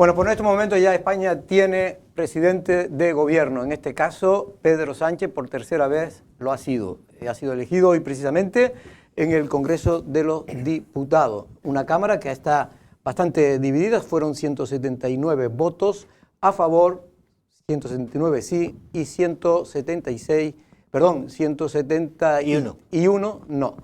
Bueno, por este momento ya España tiene presidente de gobierno. En este caso, Pedro Sánchez por tercera vez lo ha sido. Ha sido elegido hoy precisamente en el Congreso de los Diputados. Una Cámara que está bastante dividida. Fueron 179 votos a favor, 179 sí y 171 no.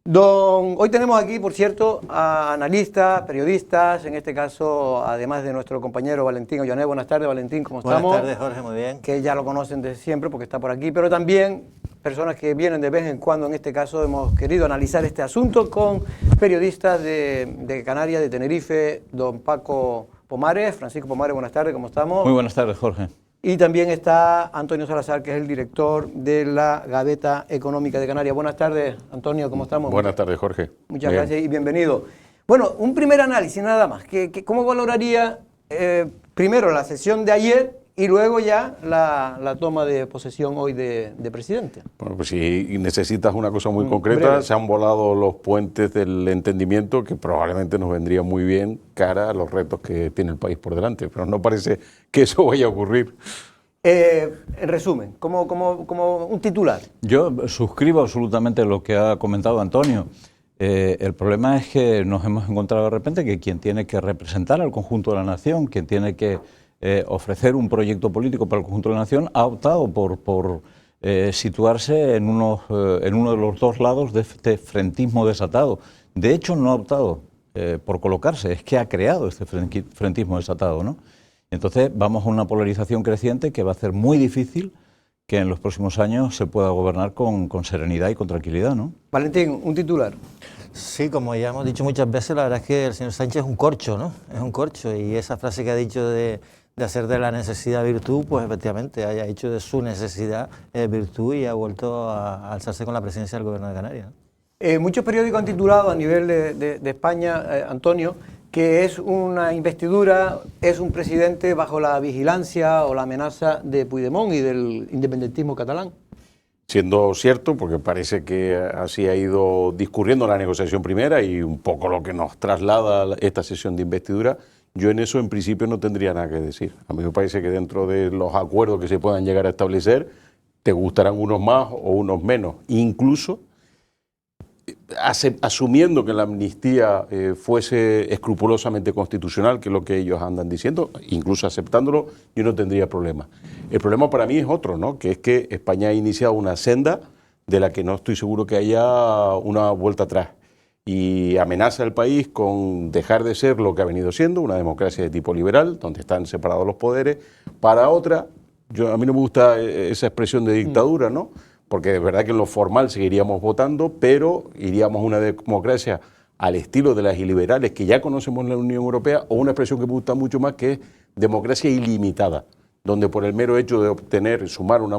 Hoy tenemos aquí, por cierto, a analistas, periodistas, en este caso, además de nuestro compañero Valentín Ollanés. Buenas tardes, Valentín, ¿cómo estamos? Buenas tardes, Jorge, muy bien. Que ya lo conocen desde siempre porque está por aquí, pero también personas que vienen de vez en cuando. En este caso hemos querido analizar este asunto con periodistas de Canarias, de Tenerife, don Paco Pomares. Francisco Pomares, buenas tardes, ¿cómo estamos? Muy buenas tardes, Jorge. Y también está Antonio Salazar, que es el director de la Gaveta Económica de Canarias. Buenas tardes, Antonio, ¿cómo estamos? Buenas tardes, Jorge. Muchas gracias y bienvenido. Bueno, un primer análisis nada más. ¿Cómo valoraría primero la sesión de ayer y luego ya la toma de posesión hoy de presidente? Bueno, pues si necesitas una cosa muy concreta, breve. se han volado los puentes del entendimiento que probablemente nos vendría muy bien cara a los retos que tiene el país por delante, pero no parece que eso vaya a ocurrir. En resumen, como un titular. Yo suscribo absolutamente lo que ha comentado Antonio. El problema es que nos hemos encontrado de repente que quien tiene que representar al conjunto de la nación, quien tiene que ofrecer un proyecto político para el conjunto de la nación, ha optado por situarse en uno de los dos lados de este frentismo desatado. De hecho, no ha optado por colocarse, es que ha creado este frentismo desatado, ¿no? Entonces vamos a una polarización creciente que va a hacer muy difícil que en los próximos años se pueda gobernar con serenidad y con tranquilidad, ¿no? Valentín, un titular. Sí, como ya hemos dicho muchas veces, la verdad es que el señor Sánchez es un corcho, ¿no? Es un corcho, y esa frase que ha dicho de hacer de la necesidad virtud, pues efectivamente haya hecho de su necesidad virtud y ha vuelto a alzarse con la presidencia del Gobierno de Canarias, ¿no? Muchos periódicos han titulado a nivel de España, Antonio, que es una investidura, es un presidente bajo la vigilancia o la amenaza de Puigdemont y del independentismo catalán. Siendo cierto, porque parece que así ha ido discurriendo la negociación primera y un poco lo que nos traslada esta sesión de investidura, yo en eso en principio no tendría nada que decir. A mí me parece que dentro de los acuerdos que se puedan llegar a establecer, te gustarán unos más o unos menos. Incluso asumiendo que la amnistía fuese escrupulosamente constitucional, que es lo que ellos andan diciendo, incluso aceptándolo, yo no tendría problema. El problema para mí es otro, ¿no? Que es que España ha iniciado una senda de la que no estoy seguro que haya una vuelta atrás, y amenaza al país con dejar de ser lo que ha venido siendo, una democracia de tipo liberal, donde están separados los poderes, para otra, a mí no me gusta esa expresión de dictadura, ¿no? Porque de verdad que en lo formal seguiríamos votando, pero iríamos a una democracia al estilo de las iliberales que ya conocemos en la Unión Europea, o una expresión que me gusta mucho más, que es democracia ilimitada, donde por el mero hecho de obtener, sumar una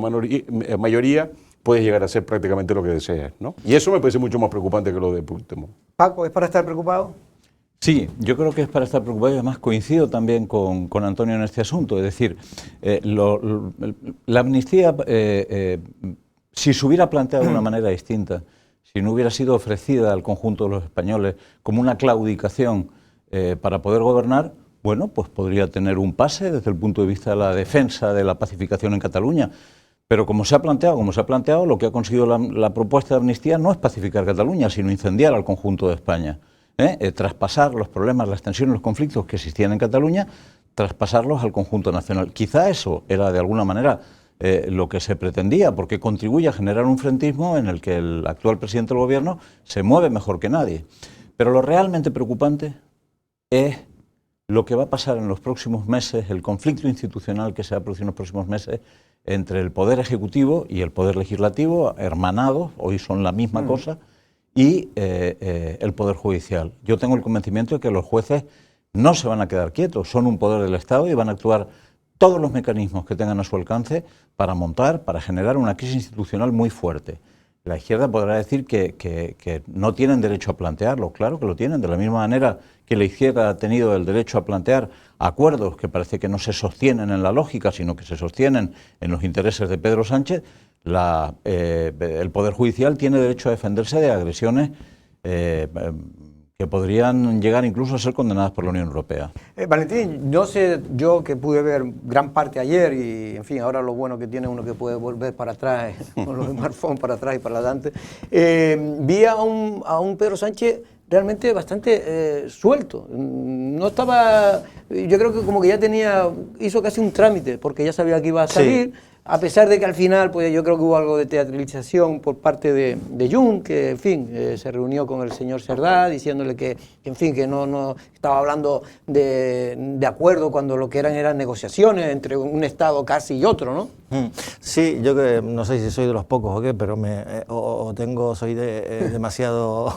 mayoría, puedes llegar a ser prácticamente lo que deseas, ¿no? Y eso me parece mucho más preocupante que lo de Puigdemont. Paco, ¿es para estar preocupado? Sí, yo creo que es para estar preocupado, y además coincido también con Antonio en este asunto. Es decir, la amnistía, si se hubiera planteado de una manera distinta, si no hubiera sido ofrecida al conjunto de los españoles como una claudicación para poder gobernar, bueno, pues podría tener un pase desde el punto de vista de la defensa de la pacificación en Cataluña. Pero como se ha planteado, lo que ha conseguido la propuesta de amnistía no es pacificar Cataluña, sino incendiar al conjunto de España. Traspasar los problemas, las tensiones, los conflictos que existían en Cataluña, traspasarlos al conjunto nacional. Quizá eso era de alguna manera lo que se pretendía, porque contribuye a generar un frentismo en el que el actual presidente del gobierno se mueve mejor que nadie. Pero lo realmente preocupante es lo que va a pasar en los próximos meses, el conflicto institucional que se va a producir en los próximos meses entre el Poder Ejecutivo y el Poder Legislativo, hermanados, hoy son la misma cosa, y el Poder Judicial. Yo tengo el convencimiento de que los jueces no se van a quedar quietos, son un poder del Estado y van a actuar todos los mecanismos que tengan a su alcance para generar una crisis institucional muy fuerte. La izquierda podrá decir que no tienen derecho a plantearlo, claro que lo tienen, de la misma manera que la izquierda ha tenido el derecho a plantear acuerdos que parece que no se sostienen en la lógica, sino que se sostienen en los intereses de Pedro Sánchez. El Poder Judicial tiene derecho a defenderse de agresiones que podrían llegar incluso a ser condenadas por la Unión Europea. Valentín, no sé, yo que pude ver gran parte ayer y, en fin, ahora lo bueno que tiene uno que puede volver para atrás, con los smartphones para atrás y para adelante, vi a un Pedro Sánchez realmente bastante suelto. No estaba, yo creo que como que ya hizo casi un trámite, porque ya sabía que iba a salir. Sí. A pesar de que al final, pues yo creo que hubo algo de teatralización por parte de Junts, que en fin, se reunió con el señor Cerdá diciéndole que en fin, que no estaba hablando de acuerdo cuando lo que eran negociaciones entre un Estado casi y otro, ¿no? Sí, yo que no sé si soy de los pocos o qué, pero soy demasiado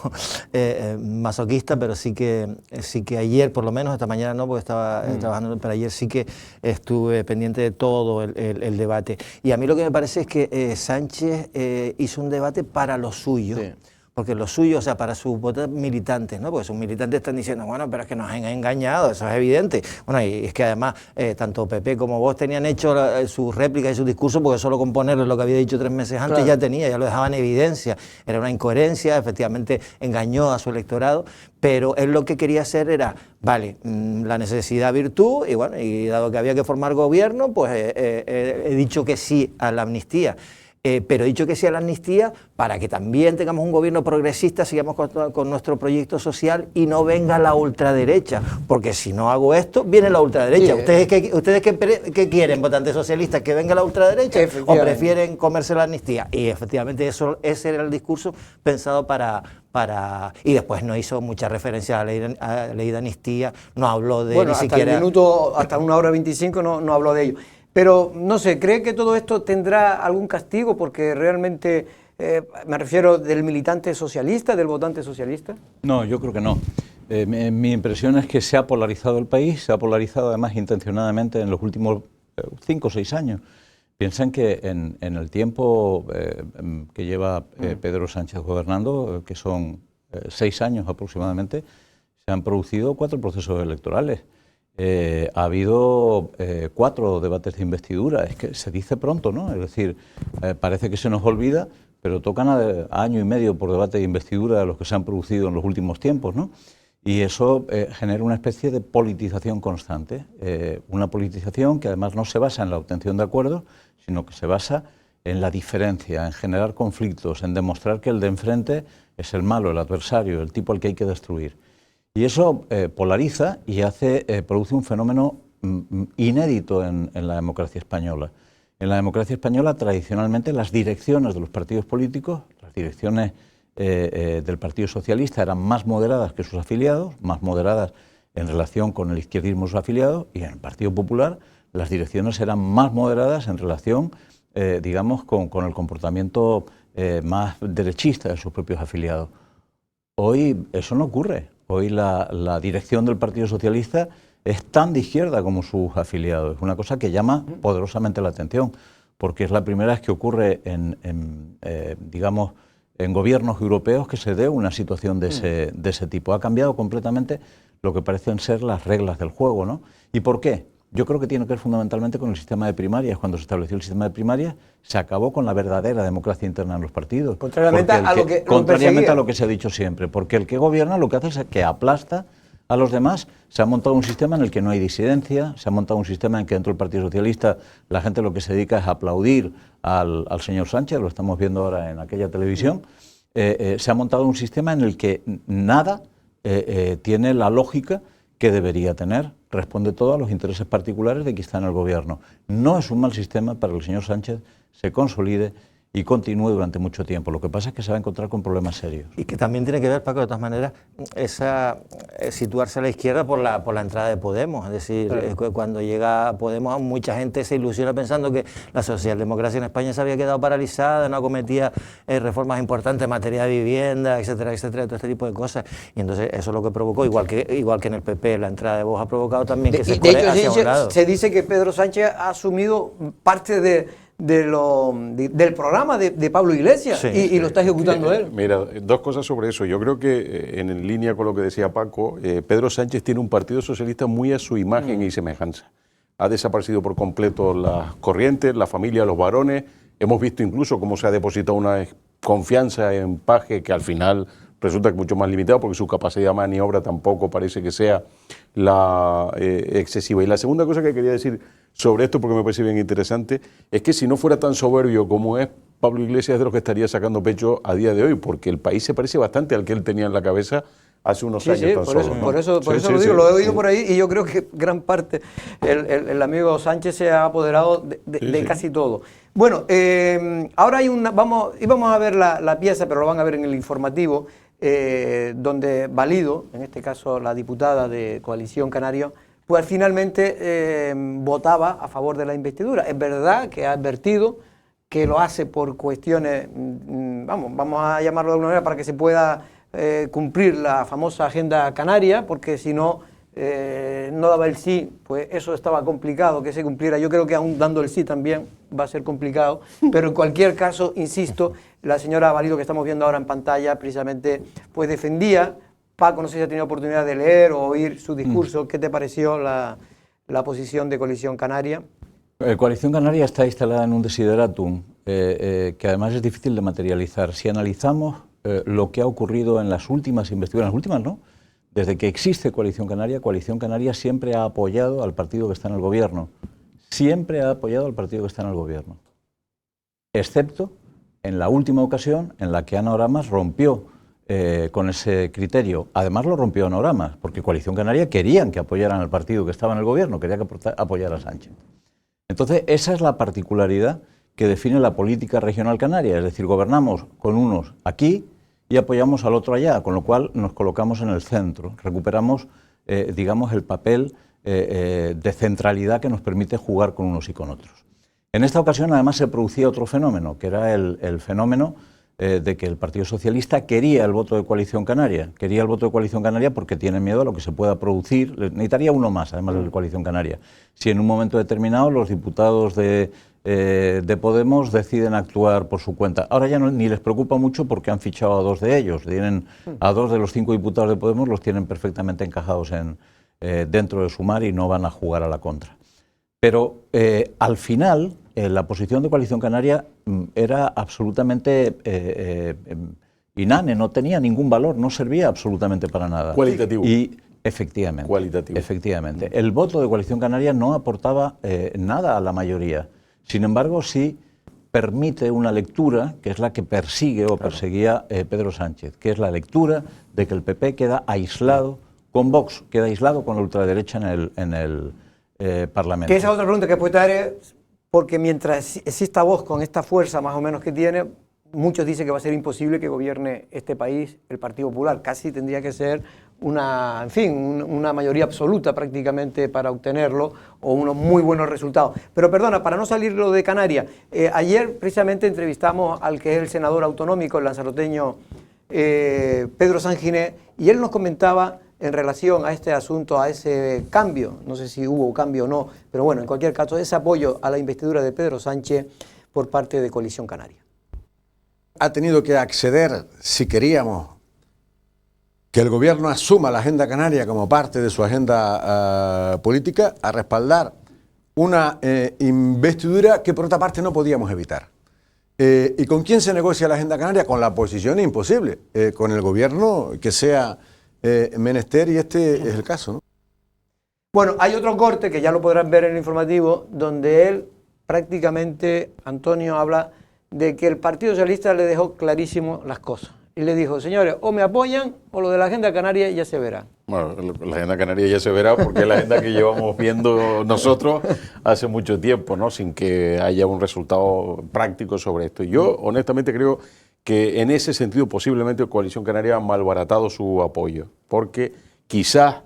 masoquista, pero sí que ayer, por lo menos esta mañana no, porque estaba trabajando, pero ayer sí que estuve pendiente de todo el debate. Y a mí lo que me parece es que Sánchez hizo un debate para los suyos. Sí. Porque lo suyo, o sea, para sus militantes, ¿no? Porque sus militantes están diciendo, bueno, pero es que nos han engañado, eso es evidente. Bueno, y es que además, tanto Pepe como vos tenían hecho sus réplicas y sus discursos, porque solo con ponerle lo que había dicho 3 meses antes ya lo dejaba en evidencia. Era una incoherencia, efectivamente engañó a su electorado, pero él lo que quería hacer era, vale, la necesidad virtud, y bueno, y dado que había que formar gobierno, pues he dicho que sí a la amnistía. Pero he dicho que sí a la amnistía para que también tengamos un gobierno progresista, sigamos con nuestro proyecto social y no venga la ultraderecha, porque si no hago esto, viene la ultraderecha. Sí. ¿Ustedes qué quieren, votantes socialistas? ¿Que venga la ultraderecha o prefieren comerse la amnistía? Y efectivamente ese era el discurso pensado para... Y después no hizo mucha referencia a la ley de amnistía, no habló de ni siquiera... Hasta 1 hora 25 no habló de ello. Pero, no sé, ¿cree que todo esto tendrá algún castigo? Porque realmente, me refiero del militante socialista, del votante socialista. No, yo creo que no. Mi impresión es que se ha polarizado el país, se ha polarizado además intencionadamente en los últimos 5 o 6 años. Piensan que en el tiempo que lleva Pedro Sánchez gobernando, que son 6 años aproximadamente, se han producido 4 procesos electorales. Ha habido 4 debates de investidura, es que se dice pronto, ¿no? Es decir, parece que se nos olvida, pero tocan a año y medio por debate de investidura de los que se han producido en los últimos tiempos, ¿no? Y eso genera una especie de politización constante, una politización que además no se basa en la obtención de acuerdos, sino que se basa en la diferencia, en generar conflictos, en demostrar que el de enfrente es el malo, el adversario, el tipo al que hay que destruir. Y eso polariza y produce un fenómeno inédito en la democracia española. En la democracia española, tradicionalmente, las direcciones de los partidos políticos, las direcciones del Partido Socialista eran más moderadas que sus afiliados, más moderadas en relación con el izquierdismo de sus afiliados, y en el Partido Popular las direcciones eran más moderadas en relación, digamos, con el comportamiento más derechista de sus propios afiliados. Hoy eso no ocurre. Hoy la dirección del Partido Socialista es tan de izquierda como sus afiliados. Es una cosa que llama poderosamente la atención, porque es la primera vez que ocurre digamos, en gobiernos europeos que se dé una situación de ese tipo. Ha cambiado completamente lo que parecen ser las reglas del juego, ¿no? ¿Y por qué? Yo creo que tiene que ver fundamentalmente con el sistema de primarias. Cuando se estableció el sistema de primarias, se acabó con la verdadera democracia interna en los partidos. Contrariamente a lo que se ha dicho siempre, porque el que gobierna lo que hace es que aplasta a los demás. Se ha montado un sistema en el que no hay disidencia, se ha montado un sistema en que dentro del Partido Socialista la gente lo que se dedica es a aplaudir al señor Sánchez, lo estamos viendo ahora en aquella televisión. Se ha montado un sistema en el que nada tiene la lógica que debería tener, responde todo a los intereses particulares de quien está en el gobierno. No es un mal sistema para que el señor Sánchez se consolide y continúe durante mucho tiempo. Lo que pasa es que se va a encontrar con problemas serios. Y que también tiene que ver, Paco, de todas maneras, situarse a la izquierda por la entrada de Podemos. Es decir, cuando llega Podemos, mucha gente se ilusiona pensando que la socialdemocracia en España se había quedado paralizada, no acometía reformas importantes en materia de vivienda, etcétera, etcétera, todo este tipo de cosas. Y entonces eso es lo que provocó, igual que en el PP, la entrada de Vox ha provocado también que se escoree hacia un lado. Se dice que Pedro Sánchez ha asumido parte del programa de Pablo Iglesias, y lo está ejecutando él. Mira, 2 cosas sobre eso. Yo creo que en línea con lo que decía Paco, Pedro Sánchez tiene un partido socialista muy a su imagen y semejanza. Ha desaparecido por completo las corrientes, la familia, los varones. Hemos visto incluso cómo se ha depositado una confianza en Paje que al final resulta que mucho más limitado porque su capacidad de maniobra tampoco parece que sea la excesiva. Y la segunda cosa que quería decir sobre esto, porque me parece bien interesante, es que si no fuera tan soberbio como es Pablo Iglesias, es de los que estaría sacando pecho a día de hoy, porque el país se parece bastante al que él tenía en la cabeza hace unos años tan solo, ¿no? Por eso lo digo, lo he oído por ahí y yo creo que gran parte, el amigo Sánchez se ha apoderado de casi todo. Bueno, ahora hay íbamos a ver la pieza, pero lo van a ver en el informativo, donde Valido, en este caso la diputada de Coalición Canaria, pues finalmente votaba a favor de la investidura. Es verdad que ha advertido que lo hace por cuestiones, vamos a llamarlo de alguna manera, para que se pueda cumplir la famosa agenda canaria, porque si no, no daba el sí, pues eso estaba complicado que se cumpliera. Yo creo que aún dando el sí también va a ser complicado, pero en cualquier caso, insisto, la señora Valido que estamos viendo ahora en pantalla, precisamente, pues defendía. Paco, no sé si ha tenido oportunidad de leer o oír su discurso. ¿Qué te pareció la posición de Coalición Canaria? Coalición Canaria está instalada en un desideratum que además es difícil de materializar. Si analizamos lo que ha ocurrido en las últimas investiduras, las últimas no, desde que existe Coalición Canaria siempre ha apoyado al partido que está en el gobierno. Siempre ha apoyado al partido que está en el gobierno. Excepto en la última ocasión en la que Ana Oramas rompió con ese criterio. Además lo rompió Ana Oramas, porque Coalición Canaria querían que apoyaran al partido que estaba en el gobierno, quería que apoyara a Sánchez. Entonces esa es la particularidad que define la política regional canaria, es decir, gobernamos con unos aquí y apoyamos al otro allá, con lo cual nos colocamos en el centro, recuperamos, digamos, el papel de centralidad que nos permite jugar con unos y con otros. En esta ocasión además se producía otro fenómeno, que era el fenómeno de que el Partido Socialista quería el voto de Coalición Canaria. Quería el voto de Coalición Canaria porque tiene miedo a lo que se pueda producir. Necesitaría uno más, además de Coalición Canaria. Si en un momento determinado los diputados de Podemos deciden actuar por su cuenta. Ahora ya ni les preocupa mucho porque han fichado a 2 de ellos. Tienen a 2 de los 5 diputados de Podemos, los tienen perfectamente encajados dentro de Sumar y no van a jugar a la contra. Pero al final la posición de Coalición Canaria era absolutamente inane, no tenía ningún valor, no servía absolutamente para nada. Cualitativo. Y efectivamente, Cualitativo. Efectivamente. El voto de Coalición Canaria no aportaba nada a la mayoría. Sin embargo, sí permite una lectura que es la que persigue o perseguía Pedro Sánchez, que es la lectura de que el PP queda aislado con Vox, queda aislado con la ultraderecha en el Parlamento. Que esa es otra pregunta que puede traer, porque mientras exista Vox con esta fuerza más o menos que tiene, muchos dicen que va a ser imposible que gobierne este país el Partido Popular. Casi tendría que ser una mayoría absoluta prácticamente para obtenerlo o unos muy buenos resultados. Pero perdona, para no salirlo de Canarias, ayer precisamente entrevistamos al que es el senador autonómico, el lanzaroteño Pedro Sanginés, y él nos comentaba en relación a este asunto, a ese cambio, no sé si hubo cambio o no, pero bueno, en cualquier caso, ese apoyo a la investidura de Pedro Sánchez por parte de Coalición Canaria. Ha tenido que acceder, si queríamos que el gobierno asuma la agenda canaria como parte de su agenda política, a respaldar una investidura que por otra parte no podíamos evitar. ¿Y con quién se negocia la agenda canaria? Con la oposición imposible, con el gobierno que sea menester, y este es el caso, ¿no? Bueno, hay otro corte que ya lo podrán ver en el informativo, donde él prácticamente, Antonio, habla de que el Partido Socialista le dejó clarísimo las cosas. Y le dijo, señores, o me apoyan o lo de la agenda canaria ya se verá. Bueno, la agenda canaria ya se verá porque es la agenda que llevamos viendo nosotros hace mucho tiempo, ¿no? Sin que haya un resultado práctico sobre esto. Yo, honestamente, creo que en ese sentido posiblemente Coalición Canaria ha malbaratado su apoyo, porque quizás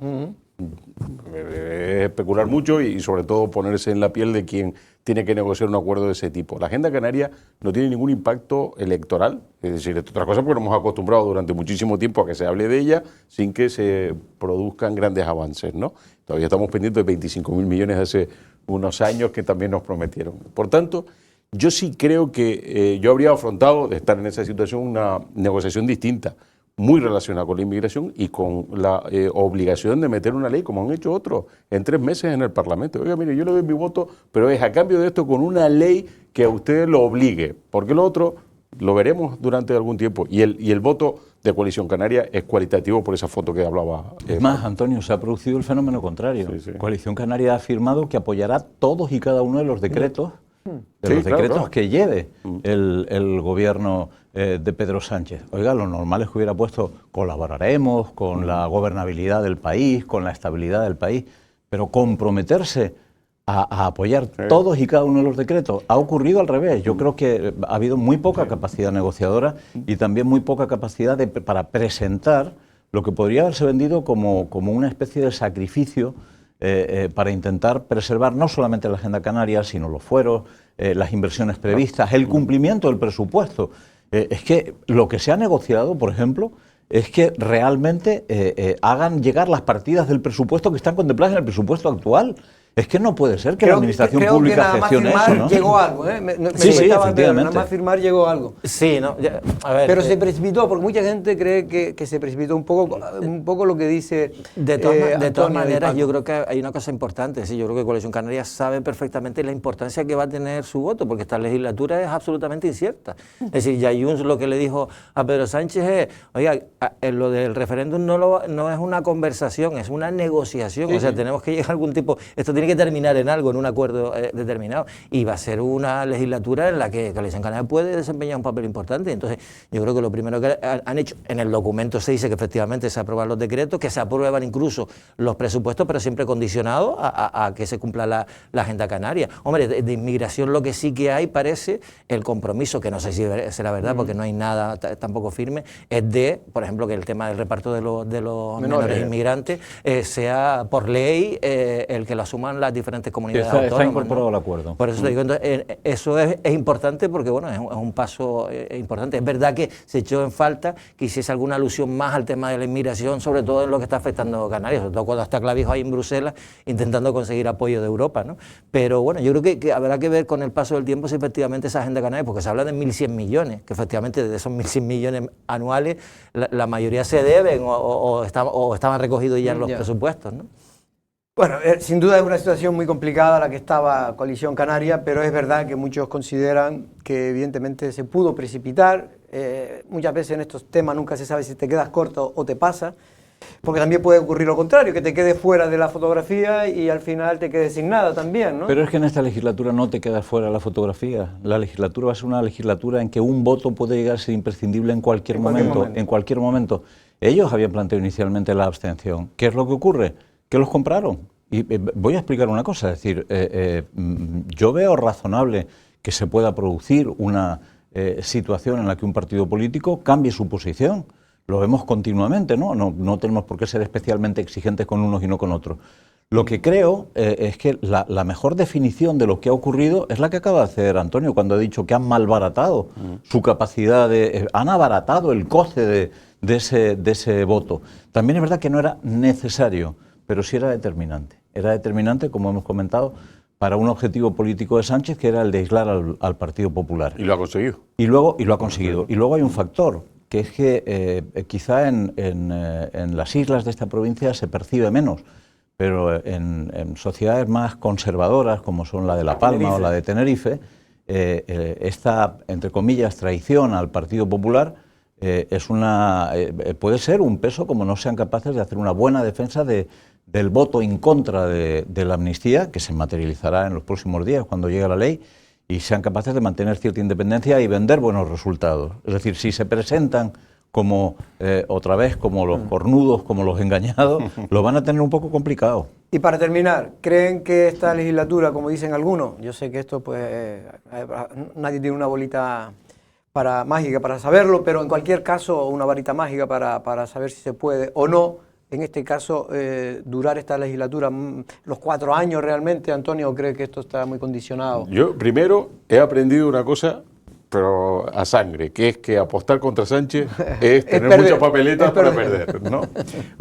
especular mucho y sobre todo ponerse en la piel de quien tiene que negociar un acuerdo de ese tipo. La agenda canaria no tiene ningún impacto electoral, es decir, es otra cosa porque nos hemos acostumbrado durante muchísimo tiempo a que se hable de ella sin que se produzcan grandes avances, ¿no? Todavía estamos pendientes de 25.000 millones hace unos años que también nos prometieron. Por tanto, yo sí creo que yo habría afrontado de estar en esa situación una negociación distinta, muy relacionada con la inmigración y con la obligación de meter una ley, como han hecho otros, en 3 meses en el Parlamento. Oiga, mire, yo le doy mi voto, pero es a cambio de esto con una ley que a usted lo obligue, porque lo otro lo veremos durante algún tiempo. Y el voto de Coalición Canaria es cualitativo por esa foto que hablaba. Es más, Antonio, se ha producido el fenómeno contrario. Sí, sí. Coalición Canaria ha afirmado que apoyará todos y cada uno de los decretos, claro. que lleve el gobierno de Pedro Sánchez. Oiga, lo normal es que hubiera puesto colaboraremos con la gobernabilidad del país, con la estabilidad del país, pero comprometerse a apoyar todos y cada uno de los decretos. Ha ocurrido al revés. Yo creo que ha habido muy poca capacidad negociadora y también muy poca capacidad para presentar lo que podría haberse vendido como una especie de sacrificio para intentar preservar no solamente la agenda canaria, sino los fueros, las inversiones previstas, el cumplimiento del presupuesto. Es que lo que se ha negociado, por ejemplo, es que realmente hagan llegar las partidas del presupuesto que están contempladas en el presupuesto actual. Es que no puede ser que la administración pública gestione eso, ¿no? Llegó algo, ¿eh? Sí, efectivamente. Nada más firmar llegó algo. Sí, ¿no? A ver, Pero se precipitó, porque mucha gente cree que se precipitó un poco lo que dice de todas Antonio maneras, y yo creo que hay una cosa importante. Sí, yo creo que Coalición Canaria sabe perfectamente la importancia que va a tener su voto, porque esta legislatura es absolutamente incierta. Es decir, Yayuns lo que le dijo a Pedro Sánchez es, oiga, lo del referéndum no es una conversación, es una negociación. O sea, tenemos que llegar a algún tipo, esto tiene que terminar en algo, en un acuerdo determinado, y va a ser una legislatura en la que Coalición Canaria puede desempeñar un papel importante. Entonces, yo creo que lo primero que han hecho, en el documento se dice que efectivamente se aprueban los decretos, que se aprueban incluso los presupuestos, pero siempre condicionados a que se cumpla la agenda canaria. Hombre, de inmigración lo que sí que hay, parece, el compromiso, que no sé si será verdad, porque no hay nada tampoco firme, es de, por ejemplo, que el tema del reparto de los menores inmigrantes sea por ley el que lo asuman las diferentes comunidades autónomas. Está incorporado al acuerdo. Por eso te digo, entonces, eso es importante porque, bueno, es un paso importante. Es verdad que se echó en falta que hiciese alguna alusión más al tema de la inmigración, sobre todo en lo que está afectando a Canarias, sobre todo cuando está Clavijo ahí en Bruselas intentando conseguir apoyo de Europa, ¿no? Pero bueno, yo creo que habrá que ver con el paso del tiempo si efectivamente esa agenda canaria, porque se habla de 1.100 millones, que efectivamente de esos 1.100 millones anuales, la mayoría se deben o estaban recogidos ya en los presupuestos, ¿no? Bueno, sin duda es una situación muy complicada la que estaba Coalición Canaria, pero es verdad que muchos consideran que evidentemente se pudo precipitar. Muchas veces en estos temas nunca se sabe si te quedas corto o te pasa, porque también puede ocurrir lo contrario, que te quedes fuera de la fotografía y al final te quedes sin nada también, ¿no? Pero es que en esta legislatura no te quedas fuera de la fotografía. La legislatura va a ser una legislatura en que un voto puede llegar a ser imprescindible en cualquier momento. En cualquier momento. Ellos habían planteado inicialmente la abstención. ¿Qué es lo que ocurre? Que los compraron. Y voy a explicar una cosa, es decir, yo veo razonable que se pueda producir una situación en la que un partido político cambie su posición. Lo vemos continuamente, ¿no? No tenemos por qué ser especialmente exigentes con unos y no con otros. Lo que creo es que la mejor definición de lo que ha ocurrido es la que acaba de hacer Antonio, cuando ha dicho que han malbaratado su capacidad han abaratado el coste de ese voto. También es verdad que no era necesario, pero sí era determinante. Era determinante, como hemos comentado, para un objetivo político de Sánchez, que era el de aislar al Partido Popular. Y lo ha conseguido. Y lo ha conseguido. Y luego hay un factor, que es que quizá en las islas de esta provincia se percibe menos, pero en sociedades más conservadoras, como son la de La Palma o la de Tenerife, esta, entre comillas, traición al Partido Popular puede ser un peso, como no sean capaces de hacer una buena defensa del voto en contra de la amnistía, que se materializará en los próximos días cuando llegue la ley, y sean capaces de mantener cierta independencia y vender buenos resultados. Es decir, si se presentan como otra vez como los cornudos, como los engañados, lo van a tener un poco complicado. Y para terminar, ¿creen que esta legislatura, como dicen algunos, yo sé que esto pues nadie tiene una bolita mágica para saberlo, pero en cualquier caso una varita mágica para saber si se puede o no, en este caso, durar esta legislatura los 4 años realmente? Antonio, ¿o cree que esto está muy condicionado? Yo primero he aprendido una cosa, pero a sangre, que es que apostar contra Sánchez es tener perder, muchas papeletas es para perder. perder, ¿no?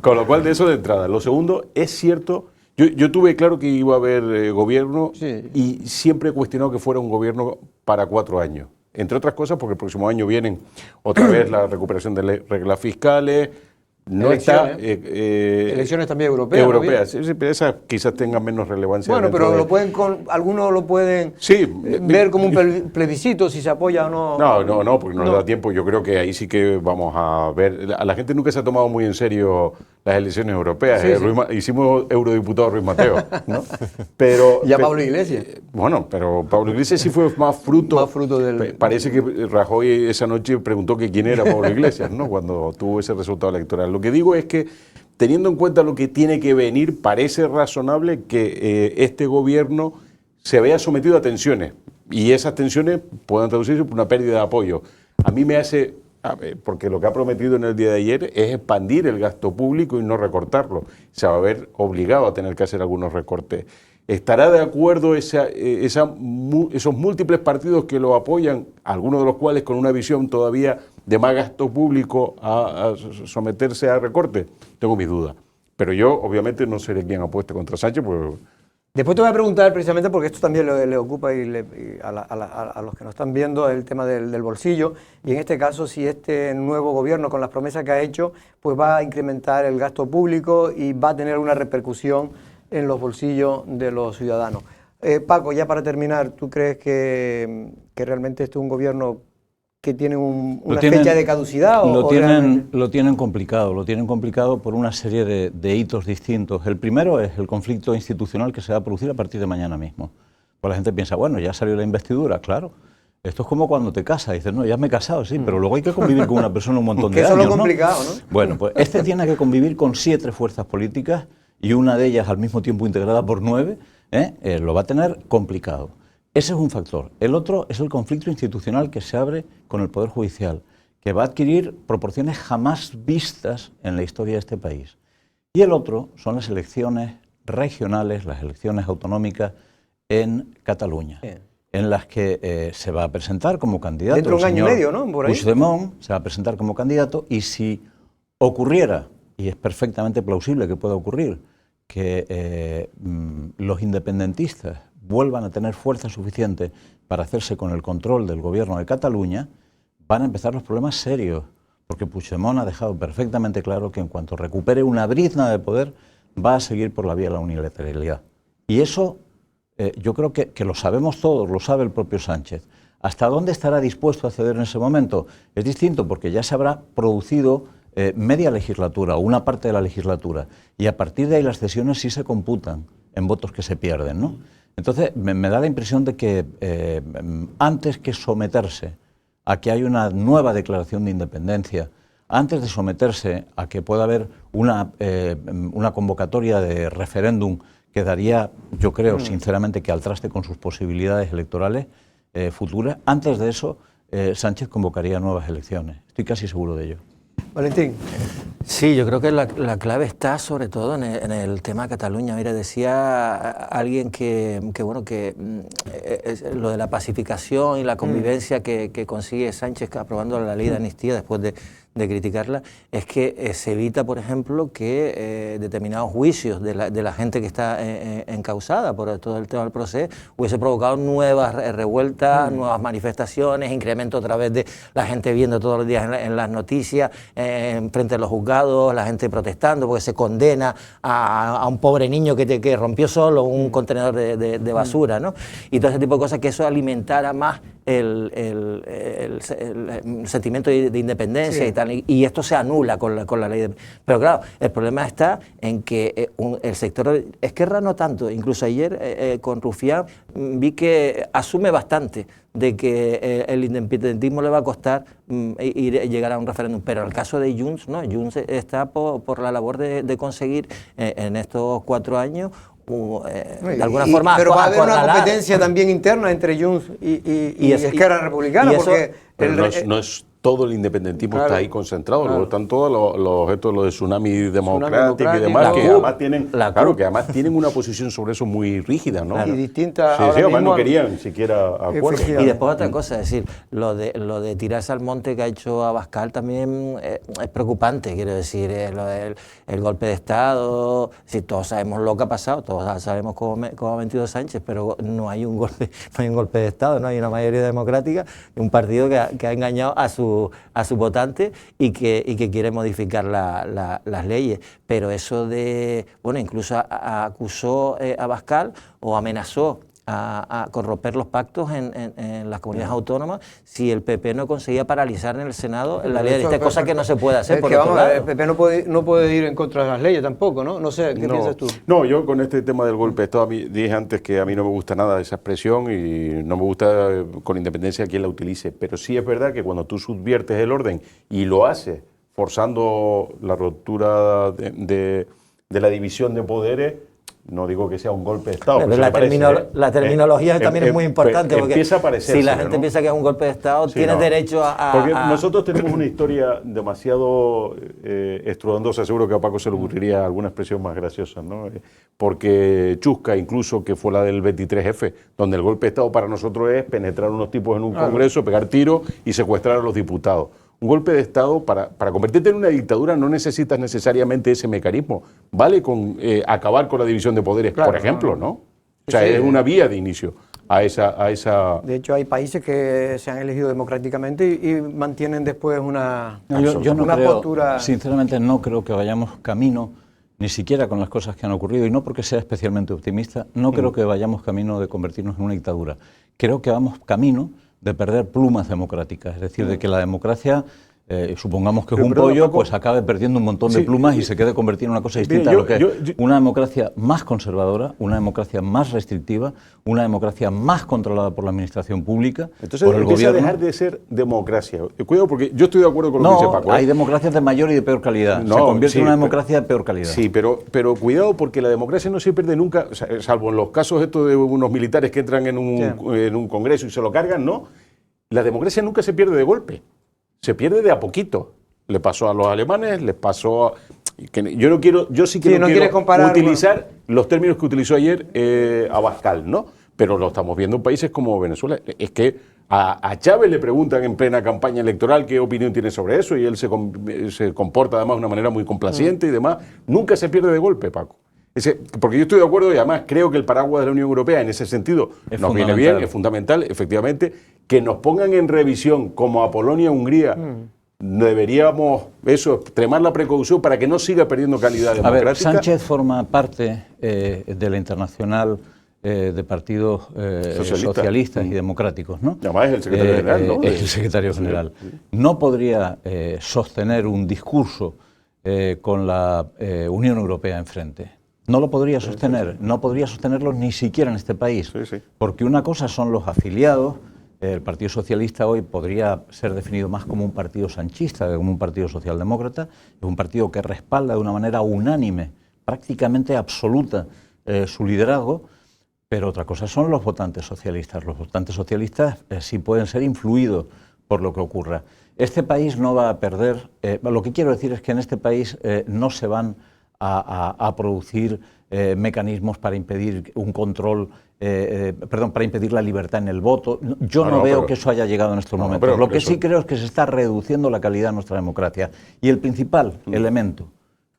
Con lo cual, de eso de entrada. Lo segundo, es cierto, yo tuve claro que iba a haber gobierno, sí, y siempre he cuestionado que fuera un gobierno para 4 años. Entre otras cosas porque el próximo año vienen otra vez la recuperación de reglas fiscales, no Elecciones. está... Elecciones también europeas. ¿no? Europeas, sí, pero esas quizás tengan menos relevancia. Bueno, dentro pero de- algunos lo pueden Sí, ver como un plebiscito, si se apoya o no. No, porque no nos da tiempo. Yo creo que ahí sí que vamos a ver. A la gente nunca se ha tomado muy en serio las elecciones europeas. Sí, sí. Hicimos eurodiputado Ruiz Mateo, ¿no? Pero, Y a Pablo Iglesias. Bueno, pero Pablo Iglesias sí fue más fruto. Más fruto del... Parece que Rajoy esa noche preguntó que quién era Pablo Iglesias, ¿no? Cuando tuvo ese resultado electoral. Lo que digo es que, teniendo en cuenta lo que tiene que venir, parece razonable que este gobierno se vea sometido a tensiones y esas tensiones puedan traducirse por una pérdida de apoyo. A mí me hace, porque lo que ha prometido en el día de ayer es expandir el gasto público y no recortarlo. Se va a ver obligado a tener que hacer algunos recortes. ¿Estará de acuerdo esos múltiples partidos que lo apoyan, algunos de los cuales con una visión todavía de más gasto público, a someterse a recortes? Tengo mis dudas. Pero yo, obviamente, no seré quien apueste contra Sánchez, pues... Después te voy a preguntar precisamente, porque esto también le ocupa y a los que nos están viendo, el tema del bolsillo, y en este caso si este nuevo gobierno, con las promesas que ha hecho, pues va a incrementar el gasto público y va a tener una repercusión en los bolsillos de los ciudadanos. Paco, ya para terminar, ¿tú crees que realmente este es un gobierno que tiene una fecha de caducidad? Lo tienen complicado por una serie de hitos distintos. El primero es el conflicto institucional que se va a producir a partir de mañana mismo. Pues la gente piensa, bueno, ya salió la investidura, claro. Esto es como cuando te casas, dices, no, ya me he casado, sí, pero luego hay que convivir con una persona un montón de años, eso es ¿no? lo complicado, ¿no? Bueno, pues este tiene que convivir con 7 fuerzas políticas y una de ellas al mismo tiempo integrada por 9, lo va a tener complicado. Ese es un factor. El otro es el conflicto institucional que se abre con el Poder Judicial, que va a adquirir proporciones jamás vistas en la historia de este país. Y el otro son las elecciones regionales, las elecciones autonómicas en Cataluña, en las que se va a presentar como candidato. Dentro de un año y medio, ¿no? Por ahí. Puigdemont se va a presentar como candidato y si ocurriera, y es perfectamente plausible que pueda ocurrir, que los independentistas vuelvan a tener fuerza suficiente para hacerse con el control del gobierno de Cataluña, van a empezar los problemas serios, porque Puigdemont ha dejado perfectamente claro que en cuanto recupere una brizna de poder, va a seguir por la vía de la unilateralidad. Y eso yo creo que lo sabemos todos, lo sabe el propio Sánchez. ¿Hasta dónde estará dispuesto a ceder en ese momento? Es distinto porque ya se habrá producido media legislatura o una parte de la legislatura y a partir de ahí las cesiones sí se computan en votos que se pierden, ¿no? Entonces me da la impresión de que antes que someterse a que hay una nueva declaración de independencia, antes de someterse a que pueda haber una convocatoria de referéndum que daría, yo creo sinceramente, que al traste con sus posibilidades electorales futuras, antes de eso Sánchez convocaría nuevas elecciones. Estoy casi seguro de ello. Valentín. Sí, yo creo que la clave está sobre todo en el tema de Cataluña. Mira, decía alguien que lo de la pacificación y la convivencia que consigue Sánchez aprobando la ley de amnistía después de criticarla, es que se evita, por ejemplo, que determinados juicios de la gente que está encausada por todo el tema del proceso hubiese provocado nuevas revueltas, nuevas manifestaciones, incremento otra vez de la gente viendo todos los días en las noticias, frente a los juzgados, la gente protestando porque se condena a un pobre niño que rompió solo un contenedor de basura, ¿no? Y todo ese tipo de cosas, que eso alimentara más el sentimiento de independencia, sí, y tal, y esto se anula con la ley pero claro, el problema está en que el sector Esquerra no tanto, incluso ayer con Rufián vi que asume bastante de que el independentismo le va a costar llegar a un referéndum, pero en el caso de Junts, no, Junts está por la labor de conseguir en estos 4 años de alguna forma, pero va a haber una competencia también interna entre Junts y Esquerra Republicana, y eso, porque no es todo el independentismo, claro, está ahí concentrado, luego están todos los de Tsunami Democrático y demás, que además tienen una posición sobre eso muy rígida, ¿no? Claro. Y distinta. Sí, además no querían siquiera acuerdos. Y después otra cosa, es decir, lo de tirarse al monte que ha hecho Abascal también es preocupante, quiero decir, lo del el golpe de Estado, si todos sabemos lo que ha pasado, todos sabemos cómo ha mentido Sánchez, pero no hay un golpe de Estado, no hay una mayoría democrática, un partido que ha engañado a su su votante y que quiere modificar las leyes. Pero eso de, bueno, incluso acusó a Abascal o amenazó a corromper los pactos en las comunidades autónomas si el PP no conseguía paralizar en el Senado la ley de amnistía, cosa que no se puede hacer. Es por que otro vamos, lado. el PP no puede ir en contra de las leyes tampoco, ¿no? No sé, ¿qué piensas tú? No, yo con este tema del golpe de Estado, dije antes que a mí no me gusta nada esa expresión y no me gusta con independencia de quién la utilice, pero sí es verdad que cuando tú subviertes el orden y lo haces forzando la ruptura de la división de poderes, no digo que sea un golpe de Estado. Pero la terminología también es muy importante, porque empieza a parecerse, si la gente piensa que es un golpe de Estado, sí, tienes derecho a... Porque nosotros tenemos una historia demasiado estruendosa, seguro que a Paco se le ocurriría alguna expresión más graciosa, ¿no? Porque chusca incluso, que fue la del 23F, donde el golpe de Estado para nosotros es penetrar unos tipos en un congreso, pegar tiros y secuestrar a los diputados. Un golpe de Estado, para convertirte en una dictadura no necesitas necesariamente ese mecanismo. Vale con acabar con la división de poderes, por ejemplo, ¿no? O sea, es una vía de inicio a esa... De hecho, hay países que se han elegido democráticamente y mantienen después una postura... Sinceramente no creo que vayamos camino, ni siquiera con las cosas que han ocurrido, y no porque sea especialmente optimista, no creo que vayamos camino de convertirnos en una dictadura. Creo que vamos camino de perder plumas democráticas, es decir, de que la democracia, supongamos que es un pollo, Paco, pues acabe perdiendo un montón de plumas y se quede convertida en una cosa distinta a lo que es una democracia más conservadora, una democracia más restrictiva, una democracia más controlada por la administración pública, entonces por el empieza gobierno. a dejar de ser democracia. Cuidado, porque yo estoy de acuerdo con lo que dice Paco. Hay democracias de mayor y de peor calidad. Se convierte en una democracia de peor calidad. Sí, pero cuidado, porque la democracia no se pierde nunca, o sea, salvo en los casos estos de unos militares que entran en un congreso y se lo cargan, ¿no? La democracia nunca se pierde de golpe, se pierde de a poquito. Le pasó a los alemanes, les pasó a... Yo sí que no quiero utilizar los términos que utilizó ayer Abascal, ¿no? Pero lo estamos viendo en países como Venezuela. Es que a Chávez le preguntan en plena campaña electoral qué opinión tiene sobre eso y él se comporta además de una manera muy complaciente y demás. Nunca se pierde de golpe, Paco. Porque yo estoy de acuerdo y además creo que el paraguas de la Unión Europea en ese sentido nos viene bien, es fundamental, efectivamente, que nos pongan en revisión como a Polonia y Hungría. Deberíamos extremar la precaución para que no siga perdiendo calidad democrática. A ver, Sánchez forma parte de la internacional de partidos socialistas y democráticos, ¿no? Además es el secretario general, ¿no? Es el secretario general. No podría sostener un discurso con la Unión Europea enfrente. No lo podría sostener, no podría sostenerlo ni siquiera en este país, porque una cosa son los afiliados. El Partido Socialista hoy podría ser definido más como un partido sanchista que como un partido socialdemócrata. Es un partido que respalda de una manera unánime, prácticamente absoluta, su liderazgo, pero otra cosa son los votantes socialistas. Los votantes socialistas sí pueden ser influidos por lo que ocurra. Este país no va a perder, lo que quiero decir es que en este país no se van a producir mecanismos para impedir un control, para impedir la libertad en el voto. Yo no veo que eso haya llegado en estos momentos. Lo que sí creo es que se está reduciendo la calidad de nuestra democracia. Y el principal elemento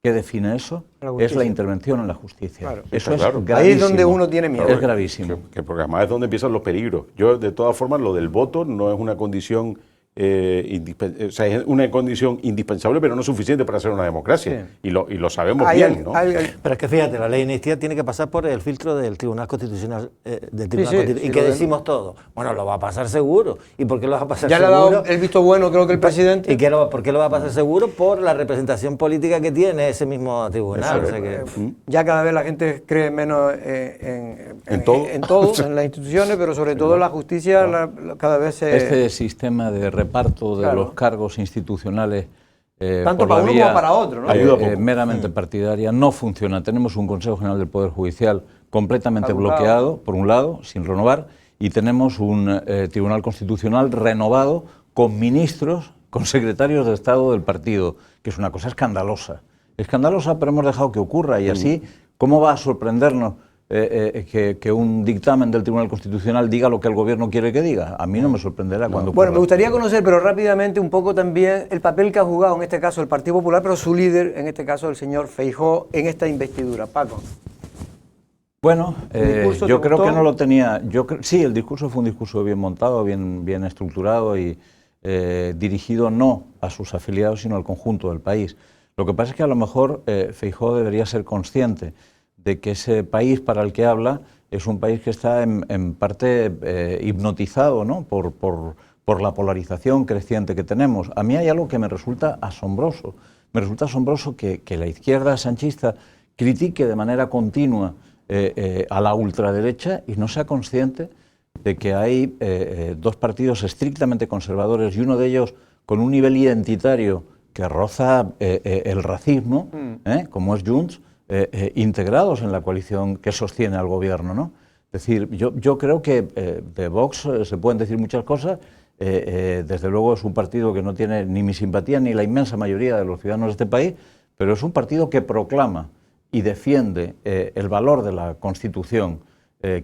que define eso es la intervención en la justicia. Claro, eso es gravísimo. Ahí es donde uno tiene miedo. Es gravísimo. Porque además es donde empiezan los peligros. Yo, de todas formas, lo del voto no es una condición... o sea, es una condición indispensable, pero no suficiente para ser una democracia. Y lo sabemos bien, ¿no? Pero es que fíjate, la ley de amnistía tiene que pasar por el filtro del Tribunal Constitucional. ¿Y qué decimos todos? Bueno, lo va a pasar seguro. ¿Y por qué lo va a pasar seguro? Ya le ha dado el visto bueno, creo que el presidente. ¿Y por qué lo va a pasar seguro? Por la representación política que tiene ese mismo tribunal. O sea que... Ya cada vez la gente cree menos en todo, en las instituciones, pero sobre todo en la justicia cada vez se... Este sistema de reparto de los cargos institucionales tanto para uno como para otro, ¿no? Meramente partidaria no funciona. Tenemos un Consejo General del Poder Judicial completamente bloqueado, por un lado, sin renovar, y tenemos un Tribunal Constitucional renovado con ministros, con secretarios de Estado del partido, que es una cosa escandalosa. Escandalosa, pero hemos dejado que ocurra, y así, ¿cómo va a sorprendernos que un dictamen del Tribunal Constitucional diga lo que el gobierno quiere que diga? A mí no me sorprenderá cuando ocurra. Bueno, me gustaría conocer, pero rápidamente, un poco también el papel que ha jugado en este caso el Partido Popular, pero su líder, en este caso el señor Feijóo, en esta investidura. Paco. Bueno, yo creo que no lo tenía... Sí, el discurso fue un discurso bien montado, bien estructurado y dirigido no a sus afiliados, sino al conjunto del país. Lo que pasa es que a lo mejor Feijóo debería ser consciente de que ese país para el que habla es un país que está en parte hipnotizado, ¿no?, por la polarización creciente que tenemos. A mí hay algo que me resulta asombroso. Me resulta asombroso que la izquierda sanchista critique de manera continua a la ultraderecha y no sea consciente de que hay dos partidos estrictamente conservadores y uno de ellos con un nivel identitario que roza el racismo, como es Junts, integrados en la coalición que sostiene al gobierno, ¿no? Es decir, yo creo que de Vox se pueden decir muchas cosas. Desde luego es un partido que no tiene ni mi simpatía ni la inmensa mayoría de los ciudadanos de este país, pero es un partido que proclama y defiende el valor de la Constitución.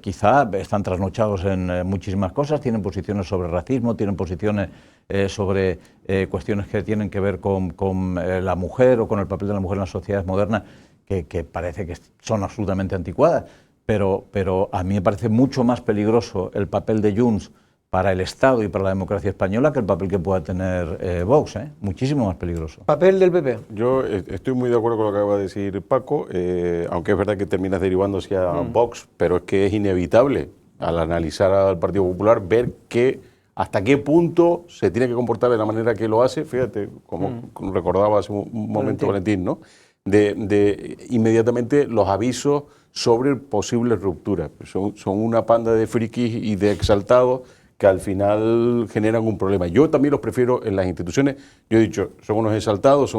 Quizá están trasnochados en muchísimas cosas, tienen posiciones sobre racismo, tienen posiciones sobre cuestiones que tienen que ver con la mujer o con el papel de la mujer en las sociedades modernas, que parece que son absolutamente anticuadas, pero a mí me parece mucho más peligroso el papel de Junts para el Estado y para la democracia española que el papel que pueda tener Vox, muchísimo más peligroso. ¿Papel del PP? Yo estoy muy de acuerdo con lo que acaba de decir Paco, aunque es verdad que terminas derivando hacia Vox, pero es que es inevitable al analizar al Partido Popular ver hasta qué punto se tiene que comportar de la manera que lo hace, fíjate, como recordaba hace un momento Valentín, ¿no?, de inmediatamente los avisos sobre posibles rupturas. Son una panda de frikis y de exaltados que al final generan un problema. Yo también los prefiero en las instituciones. Yo he dicho, son unos exaltados,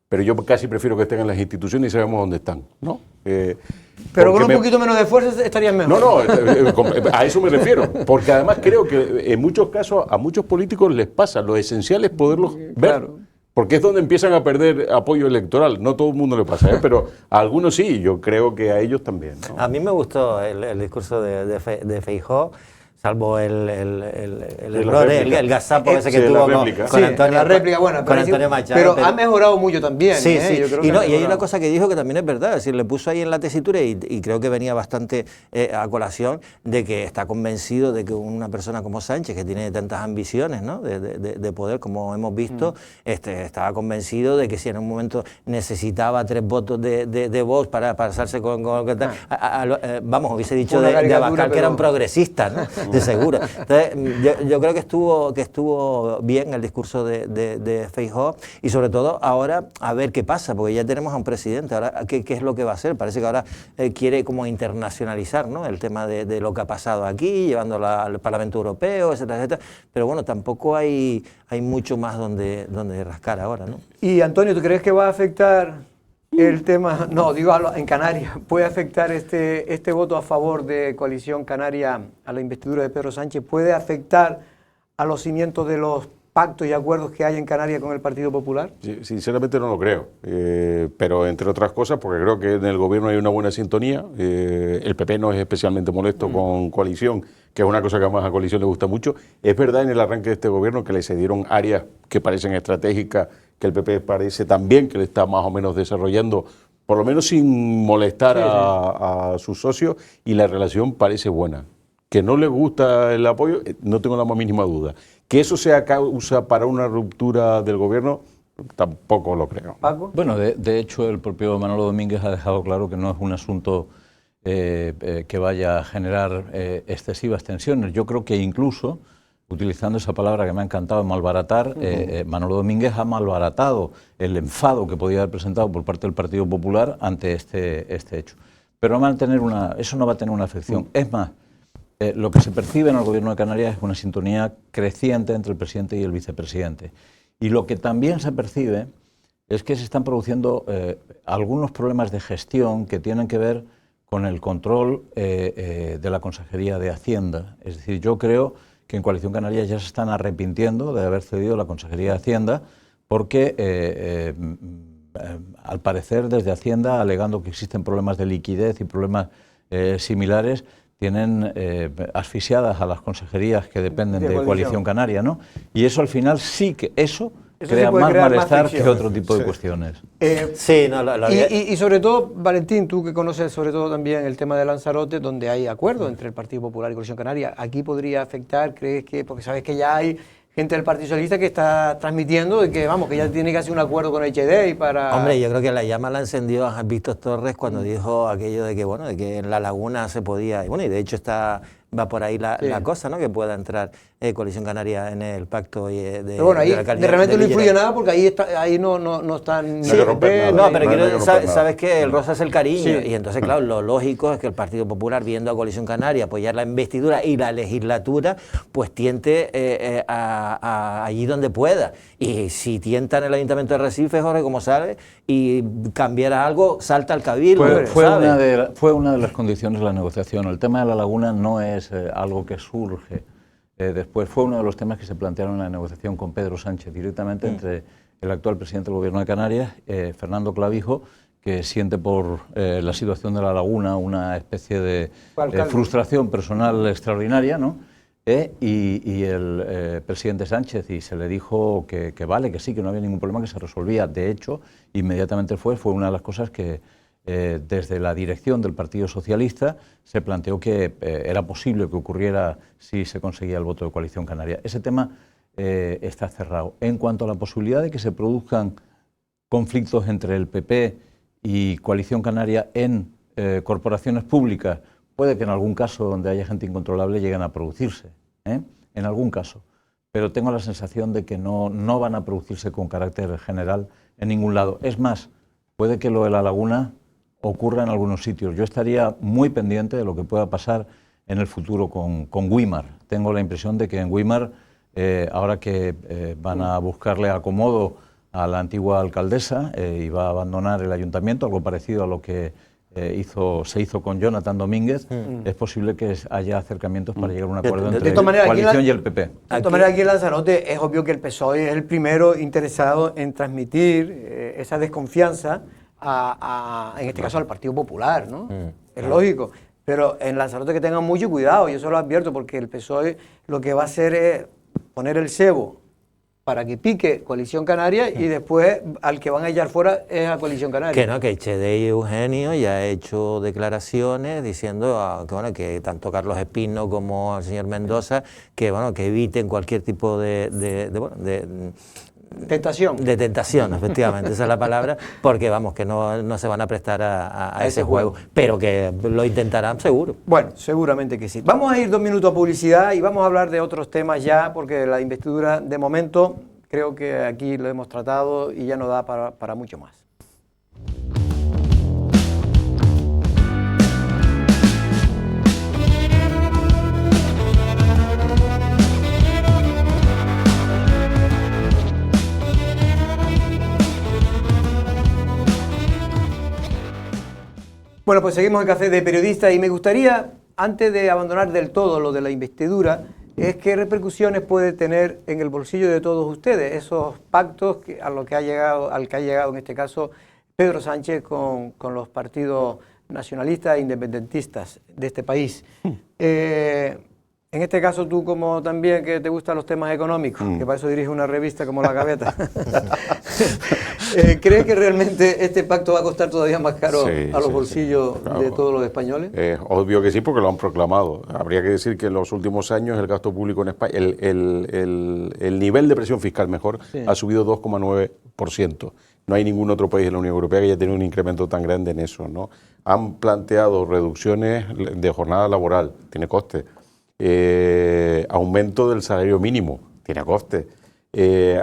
pero yo casi prefiero que estén en las instituciones y sabemos dónde están, ¿no? Pero con un poquito menos de fuerza estarían mejor. No, a eso me refiero. Porque además creo que en muchos casos a muchos políticos les pasa. Lo esencial es poderlos ver. Claro. Porque es donde empiezan a perder apoyo electoral. No todo el mundo le pasa, pero a algunos sí, yo creo que a ellos también, ¿no? A mí me gustó el discurso de Feijóo, salvo el error, el gazapo ese que tuvo con Antonio, la réplica, bueno, con Antonio Machado. Pero ha mejorado mucho también. Sí, sí. Yo creo Y hay una cosa que dijo que también es verdad, es decir, le puso ahí en la tesitura y creo que venía bastante a colación de que está convencido de que una persona como Sánchez, que tiene tantas ambiciones, ¿no?, de poder, como hemos visto, estaba convencido de que si en un momento necesitaba 3 votos de Vox para pasarse con vamos, hubiese dicho de Abascal que eran progresistas, ¿no? De seguro. Entonces, yo creo que estuvo bien el discurso de Feijóo y sobre todo ahora a ver qué pasa, porque ya tenemos a un presidente, ahora qué es lo que va a hacer. Parece que ahora quiere como internacionalizar, ¿no?, el tema de lo que ha pasado aquí, llevándolo al Parlamento Europeo, etcétera, etcétera. Pero bueno, tampoco hay mucho más donde rascar ahora, ¿no? Y Antonio, ¿tú crees que va a afectar el tema, no, digo en Canarias, puede afectar este voto a favor de Coalición Canaria a la investidura de Pedro Sánchez? ¿Puede afectar a los cimientos de los pactos y acuerdos que hay en Canarias con el Partido Popular? Sí, sinceramente no lo creo, pero entre otras cosas porque creo que en el gobierno hay una buena sintonía. El PP no es especialmente molesto con Coalición, que es una cosa que además a Coalición le gusta mucho. Es verdad en el arranque de este gobierno que le cedieron áreas que parecen estratégicas, que el PP parece también que le está más o menos desarrollando, por lo menos sin molestar a sus socios, y la relación parece buena. Que no le gusta el apoyo, no tengo la más mínima duda. Que eso sea causa para una ruptura del gobierno, tampoco lo creo. ¿Paco? Bueno, de hecho el propio Manolo Domínguez ha dejado claro que no es un asunto que vaya a generar excesivas tensiones. Yo creo que incluso, utilizando esa palabra que me ha encantado, malbaratar, Manolo Domínguez ha malbaratado el enfado que podía haber presentado por parte del Partido Popular ante este hecho. Pero eso no va a tener una afección. Es más, lo que se percibe en el Gobierno de Canarias es una sintonía creciente entre el presidente y el vicepresidente. Y lo que también se percibe es que se están produciendo algunos problemas de gestión que tienen que ver con el control de la Consejería de Hacienda. Es decir, yo creo que en Coalición Canaria ya se están arrepintiendo de haber cedido la Consejería de Hacienda porque, al parecer, desde Hacienda, alegando que existen problemas de liquidez y problemas similares, tienen asfixiadas a las consejerías que dependen de Coalición Canaria, ¿no? Y eso al final sí que eso crea más malestar que otro tipo de cuestiones. Sí, no, y sobre todo, Valentín, tú que conoces sobre todo también el tema de Lanzarote, donde hay acuerdo entre el Partido Popular y Coalición Canaria, ¿aquí podría afectar? ¿Crees que, porque sabes que ya hay gente del Partido Socialista que está transmitiendo de que, vamos, que ya tiene que hacer un acuerdo con HD para... Hombre, yo creo que la llama la encendió a Víctor Torres cuando dijo aquello de que, bueno, de que en La Laguna se podía, y bueno, y de hecho va por ahí la cosa, ¿no? Que pueda entrar Coalición Canaria en el pacto de pero bueno, ahí de la alcaldía de repente de no influye Villena. nada porque ahí no están... Sí, No, pero quiero- sabes que el rosa es el cariño, Sí. y entonces, claro, lo lógico es que el Partido Popular, viendo a Coalición Canaria apoyar la investidura y la legislatura, pues tiente allí donde pueda. Y si tienta en el Ayuntamiento de Recife, Jorge, como sabes, y cambiara algo, salta al cabildo. Fue ¿sabes? fue una de las condiciones de la negociación. El tema de La Laguna no es algo que surge después. Fue uno de los temas que se plantearon en la negociación con Pedro Sánchez directamente entre el actual presidente del Gobierno de Canarias, Fernando Clavijo, que siente por la situación de La Laguna una especie de frustración personal extraordinaria, ¿no? Y el presidente Sánchez, y se le dijo que vale, que sí, que no había ningún problema, que se resolvía. De hecho, inmediatamente fue una de las cosas que desde la dirección del Partido Socialista se planteó que era posible que ocurriera si se conseguía el voto de Coalición Canaria. Ese tema está cerrado. En cuanto a la posibilidad de que se produzcan conflictos entre el PP y Coalición Canaria en corporaciones públicas, puede que en algún caso donde haya gente incontrolable lleguen a producirse, en algún caso, pero tengo la sensación de que no van a producirse con carácter general en ningún lado. Es más, puede que lo de La Laguna ocurra en algunos sitios. Yo estaría muy pendiente de lo que pueda pasar en el futuro con Güímar. Tengo la impresión de que en Güímar, ahora que van a buscarle acomodo a la antigua alcaldesa y va a abandonar el ayuntamiento, algo parecido a lo que se hizo con Jonathan Domínguez, es posible que haya acercamientos para llegar a un acuerdo entre la coalición y el PP. De todas maneras, aquí en Lanzarote es obvio que el PSOE es el primero interesado en transmitir esa desconfianza en este caso al Partido Popular, ¿no? Es lógico. Pero en Lanzarote que tengan mucho cuidado, yo se lo advierto, porque el PSOE lo que va a hacer es poner el cebo para que pique Coalición Canaria y después al que van a echar fuera es a Coalición Canaria. Que no, que HD y Eugenio ya ha hecho declaraciones diciendo que tanto Carlos Espino como el señor Mendoza que eviten cualquier tipo de tentación. De tentación, efectivamente, esa es la palabra, porque que no se van a prestar a ese juego, pero que lo intentarán seguro. Bueno, seguramente que sí. Vamos a ir 2 minutos a publicidad y vamos a hablar de otros temas ya, porque la investidura de momento creo que aquí lo hemos tratado y ya no da para mucho más. Bueno, pues seguimos en Café de Periodistas y me gustaría, antes de abandonar del todo lo de la investidura, es qué repercusiones puede tener en el bolsillo de todos ustedes esos pactos al que ha llegado en este caso Pedro Sánchez con los partidos nacionalistas e independentistas de este país. En este caso tú, como también que te gustan los temas económicos, que para eso diriges una revista como La Gaveta, ¿crees que realmente este pacto va a costar todavía más caro a los bolsillos claro, de todos los españoles? Obvio que sí, porque lo han proclamado. Habría que decir que en los últimos años el gasto público en España, el nivel de presión fiscal ha subido 2,9%. No hay ningún otro país de la Unión Europea que haya tenido un incremento tan grande en eso, ¿no? Han planteado reducciones de jornada laboral, tiene coste. Aumento del salario mínimo, tiene coste.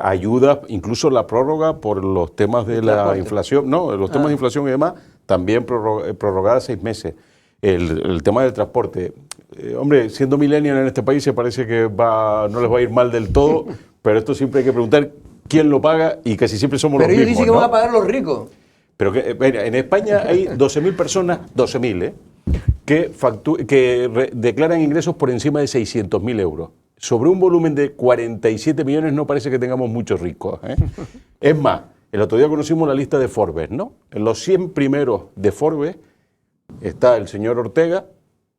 Ayuda, incluso la prórroga por los temas de la inflación, los temas de inflación y demás, también prorrogada 6 meses. El tema del transporte, hombre, siendo millennial en este país se parece que no les va a ir mal del todo, pero esto siempre hay que preguntar quién lo paga y casi siempre somos los mismos. Pero ellos dicen que van a pagar los ricos. Pero en España hay 12.000 personas, 12.000, que declaran ingresos por encima de 600.000 euros. Sobre un volumen de 47 millones no parece que tengamos muchos ricos. Es más, el otro día conocimos la lista de Forbes, ¿no? En los 100 primeros de Forbes está el señor Ortega,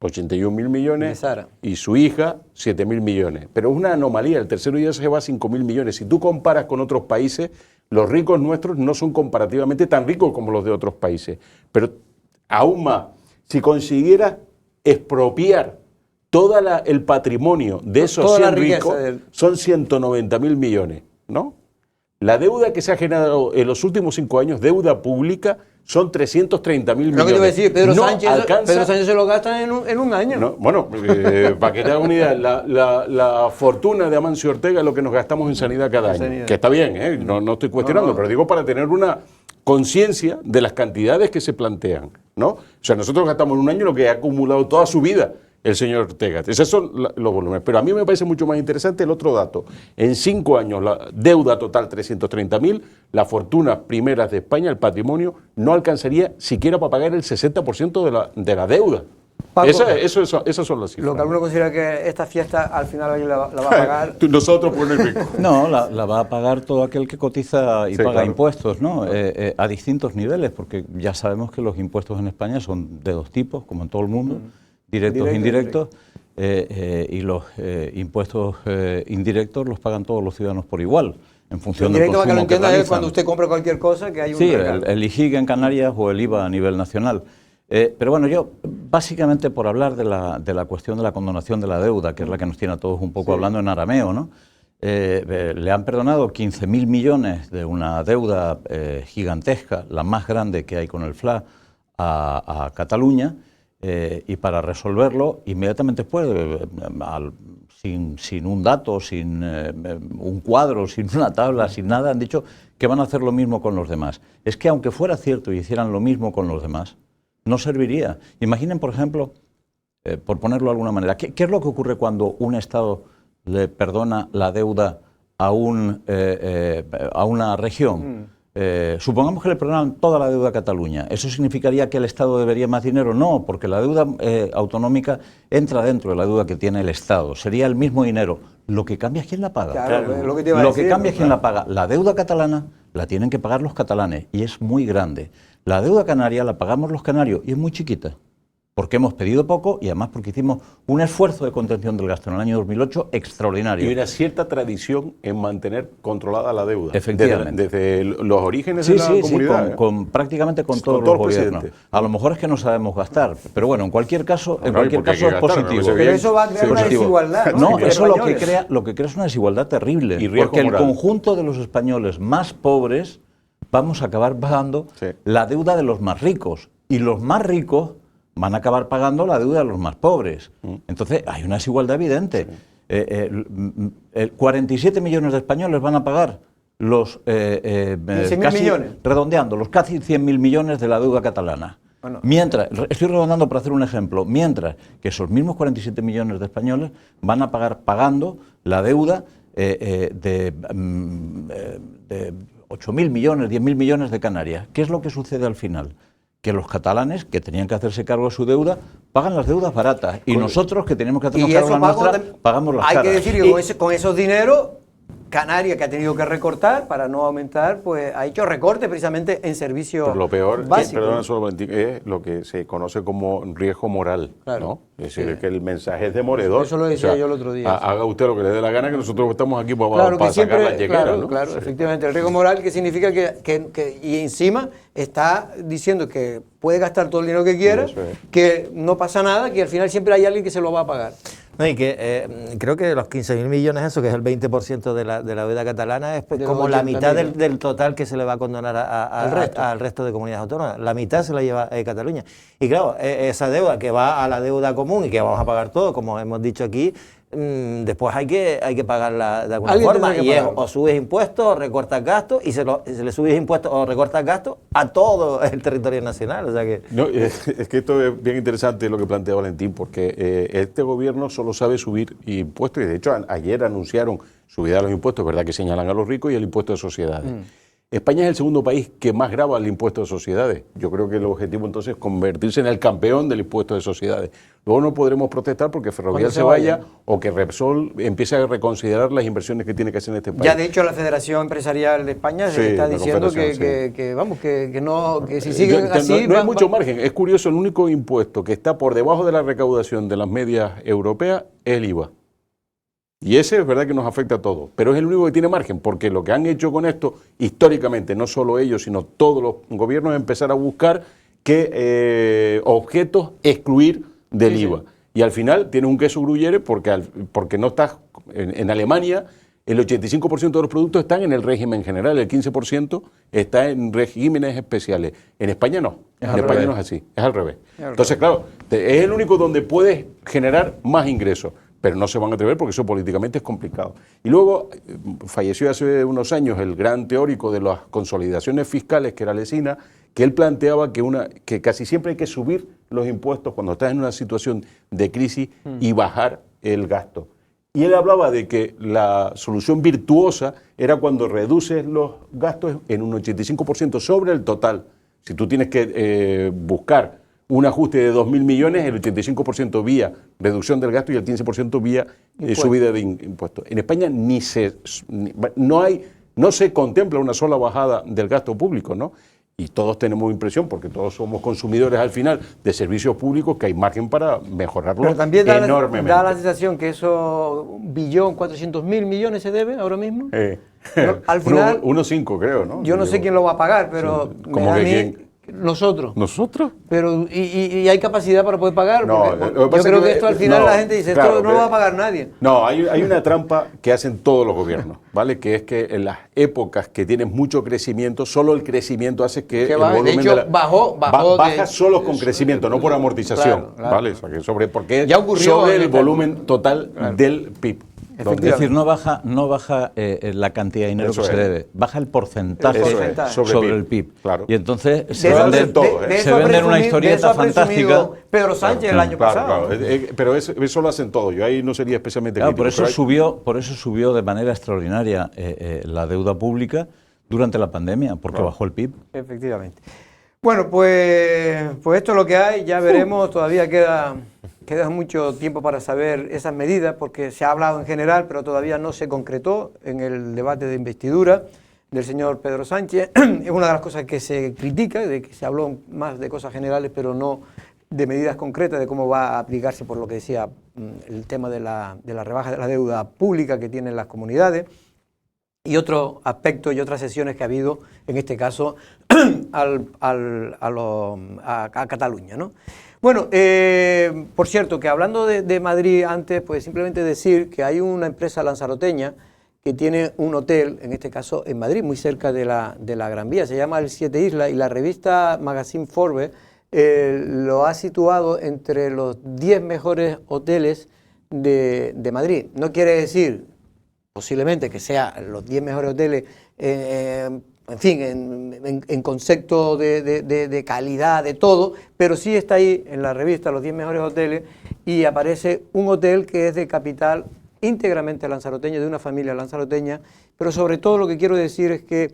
81.000 millones, y su hija, 7.000 millones. Pero es una anomalía, el tercero ya se va a 5.000 millones. Si tú comparas con otros países, los ricos nuestros no son comparativamente tan ricos como los de otros países. Pero aún más, si consiguiera expropiar todo el patrimonio de esos Toda la 100 riqueza ricos del- son 190.000 millones, ¿no? La deuda que se ha generado en los últimos 5 años, deuda pública, son 330.000 millones. Lo que te iba a decir, Pedro No Sánchez se lo gasta en un año. no, bueno, para que te hagas una idea, la fortuna de Amancio Ortega es lo que nos gastamos en sanidad cada año. sanidad. Que está bien, ¿eh? No estoy cuestionando, pero digo para tener una conciencia de las cantidades que se plantean, ¿no? O sea, nosotros gastamos en un año lo que ha acumulado toda su vida el señor Ortega. Esos son los volúmenes. Pero a mí me parece mucho más interesante el otro dato. En 5 años, la deuda total 330.000, las fortunas primeras de España, el patrimonio, no alcanzaría siquiera para pagar el 60% de la deuda. Paco, Esas son las cifras. Lo que alguno considera que esta fiesta al final alguien la va a pagar. Nosotros por el rico. No, la va a pagar todo aquel que cotiza y Sí, paga claro. impuestos, ¿no? A distintos niveles, porque ya sabemos que los impuestos en España son de 2 tipos, como en todo el mundo, directos e indirectos, y los impuestos indirectos los pagan todos los ciudadanos por igual, en función del Directo para que lo consumo que entienda es realizan. cuando usted compra cualquier cosa que hay un Sí, regalo. el IGIG en Canarias o el IVA a nivel nacional. Pero bueno, yo básicamente por hablar de la cuestión de la condonación de la deuda, que es la que nos tiene a todos un poco hablando en arameo, ¿no? Le han perdonado 15.000 millones de una deuda gigantesca, la más grande que hay con el FLA, a Cataluña, y para resolverlo, inmediatamente después, sin un dato, sin un cuadro, sin una tabla, sin nada, han dicho que van a hacer lo mismo con los demás. Es que aunque fuera cierto y hicieran lo mismo con los demás, no serviría. Imaginen, por ejemplo, por ponerlo de alguna manera, ¿qué es lo que ocurre cuando un Estado le perdona la deuda a una región? Supongamos que le perdonan toda la deuda a Cataluña. ¿Eso significaría que el Estado debería más dinero? No, porque la deuda autonómica entra dentro de la deuda que tiene el Estado. Sería el mismo dinero. Lo que cambia es quién la paga. Claro, es lo que te iba a decir. Cambia es quién la paga. La deuda catalana la tienen que pagar los catalanes y es muy grande. La deuda canaria la pagamos los canarios y es muy chiquita, porque hemos pedido poco y además porque hicimos un esfuerzo de contención del gasto en el año 2008 extraordinario. Y una cierta tradición en mantener controlada la deuda. Efectivamente. Desde los orígenes Sí, de la sí, comunidad. prácticamente con Con todos todos los los gobiernos. presidentes. A lo mejor es que no sabemos gastar, pero bueno, en cualquier caso, No, ¿y por qué hay que es gastar? positivo. No, eso Pero eso va a crear Sí, una positivo. desigualdad. No, Entre eso lo que españoles. crea es una desigualdad terrible, Y riesgo porque el moral. conjunto de los españoles más pobres vamos a acabar pagando Sí. la deuda de los más ricos, y los más ricos van a acabar pagando la deuda de los más pobres. Entonces, hay una desigualdad evidente. 47 millones de españoles van a pagar los 15.000 casi, millones. redondeando, los casi 100.000 millones de la deuda catalana. Bueno. Mientras, estoy redondando para hacer un ejemplo, mientras que esos mismos 47 millones de españoles van a pagando la deuda de 8.000 millones, 10.000 millones de Canarias. ¿Qué es lo que sucede al final? Que los catalanes, que tenían que hacerse cargo de su deuda, pagan las deudas baratas. Y nosotros, que tenemos que hacernos Y cargo de eso, la Paco, nuestra, pagamos las hay caras. que decir que con esos dineros, Canarias, que ha tenido que recortar para no aumentar, pues ha hecho recortes precisamente en servicios Pero lo peor, básicos. perdona solo Valentín, es lo que se conoce como riesgo moral, Claro. ¿no? Es decir, que el mensaje es demoledor. Eso lo decía yo el otro día, sí. Haga usted lo que le dé la gana, que nosotros estamos aquí para, Claro, para que siempre, sacar la lleguera, claro, ¿no? claro, Sí. efectivamente, el riesgo moral que significa que y encima está diciendo que puede gastar todo el dinero que quiera, Eso es. que no pasa nada, que al final siempre hay alguien que se lo va a pagar. No, y que creo que los 15.000 millones, eso que es el 20% de la deuda catalana, es pues, De los como la 80.000, mitad ¿no? del total que se le va a condonar al resto de comunidades autónomas. La mitad se la lleva Cataluña. Y claro, esa deuda que va a la deuda común y que vamos a pagar todos, como hemos dicho aquí, después hay que pagarla de alguna Alguien forma. tendrá que Y es pagarlo. o subes impuestos o recortas gastos, y se le subes impuestos o recortas gastos a todo el territorio nacional. O sea que... No, es que esto es bien interesante lo que plantea Valentín, porque este gobierno solo sabe subir impuestos, y de hecho ayer anunciaron subida de los impuestos, verdad que señalan a los ricos, y el impuesto de sociedades. España es el segundo país que más grava el impuesto de sociedades. Yo creo que el objetivo entonces es convertirse en el campeón del impuesto de sociedades. Luego no podremos protestar porque Ferrovial Cuando se se vaya vaya. o que Repsol empiece a reconsiderar las inversiones que tiene que hacer en este país. Ya de hecho la Federación Empresarial de España Sí, se está la diciendo Confederación, que si siguen así... No hay mucho margen. Es curioso, el único impuesto que está por debajo de la recaudación de las medias europeas es el IVA. Y ese es verdad que nos afecta a todos, pero es el único que tiene margen, porque lo que han hecho con esto, históricamente, no solo ellos, sino todos los gobiernos, es empezar a buscar qué objetos excluir del IVA. Y al final tienes un queso gruyere porque no estás... En Alemania el 85% de los productos están en el régimen general, el 15% está en regímenes especiales. En España no. En España no es así, es al revés. Entonces, claro, es el único donde puedes generar más ingresos, pero no se van a atrever porque eso políticamente es complicado. Y luego falleció hace unos años el gran teórico de las consolidaciones fiscales, que era Lesina, que él planteaba que casi siempre hay que subir los impuestos cuando estás en una situación de crisis y bajar el gasto. Y él hablaba de que la solución virtuosa era cuando reduces los gastos en un 85% sobre el total. Si tú tienes que buscar un ajuste de 2.000 millones, el 85% vía reducción del gasto y el 15% vía subida de impuestos. En España no se contempla una sola bajada del gasto público, ¿no? Y todos tenemos impresión, porque todos somos consumidores al final de servicios públicos, que hay margen para mejorarlo Pero también enormemente. da la sensación que eso, 1.400.000 millones se debe ahora mismo. Al final, 1,5 creo, ¿no? Yo no sé quién lo va a pagar, pero sí, me da a mí, nosotros. ¿Nosotros? Pero, ¿y hay capacidad para poder pagar? No, yo creo que esto al final la gente dice, claro, esto no lo va a pagar nadie. No, hay una trampa que hacen todos los gobiernos, ¿vale? Que es que en las épocas que tienes mucho crecimiento, solo el crecimiento hace que el volumen de hecho, baja solo con crecimiento, no por amortización, claro. ¿vale? O sea, que porque ya ocurrió sobre el volumen total del PIB. Es decir, no baja la cantidad de dinero que se debe, baja el porcentaje sobre el PIB. Claro. Y entonces se venden una historieta fantástica. Pedro Sánchez el año pasado. Claro. Pero eso lo hacen todos. Yo ahí no sería especialmente crítico. Por eso subió de manera extraordinaria la deuda pública durante la pandemia, porque bajó el PIB. Efectivamente. Bueno, pues esto es lo que hay, ya veremos, todavía queda mucho tiempo para saber esas medidas, porque se ha hablado en general, pero todavía no se concretó en el debate de investidura del señor Pedro Sánchez. Es una de las cosas que se critica, de que se habló más de cosas generales, pero no de medidas concretas, de cómo va a aplicarse, por lo que decía el tema de la rebaja de la deuda pública que tienen las comunidades. Y otro aspecto y otras sesiones que ha habido, en este caso, a Cataluña, ¿no? Bueno, por cierto, que hablando de Madrid antes, pues simplemente decir que hay una empresa lanzaroteña que tiene un hotel, en este caso en Madrid, muy cerca de la Gran Vía, se llama el Siete Islas, y la revista Magazine Forbes lo ha situado entre los 10 mejores hoteles de Madrid. No quiere decir posiblemente que sean los 10 mejores hoteles, en fin, en concepto de calidad, de todo, pero sí está ahí en la revista los 10 mejores hoteles y aparece un hotel que es de capital íntegramente lanzaroteña, de una familia lanzaroteña, pero sobre todo lo que quiero decir es que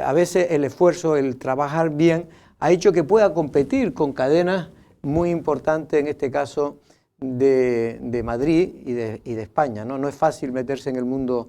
a veces el esfuerzo, el trabajar bien, ha hecho que pueda competir con cadenas muy importantes, en este caso de Madrid y de España, ¿no? No es fácil meterse en el mundo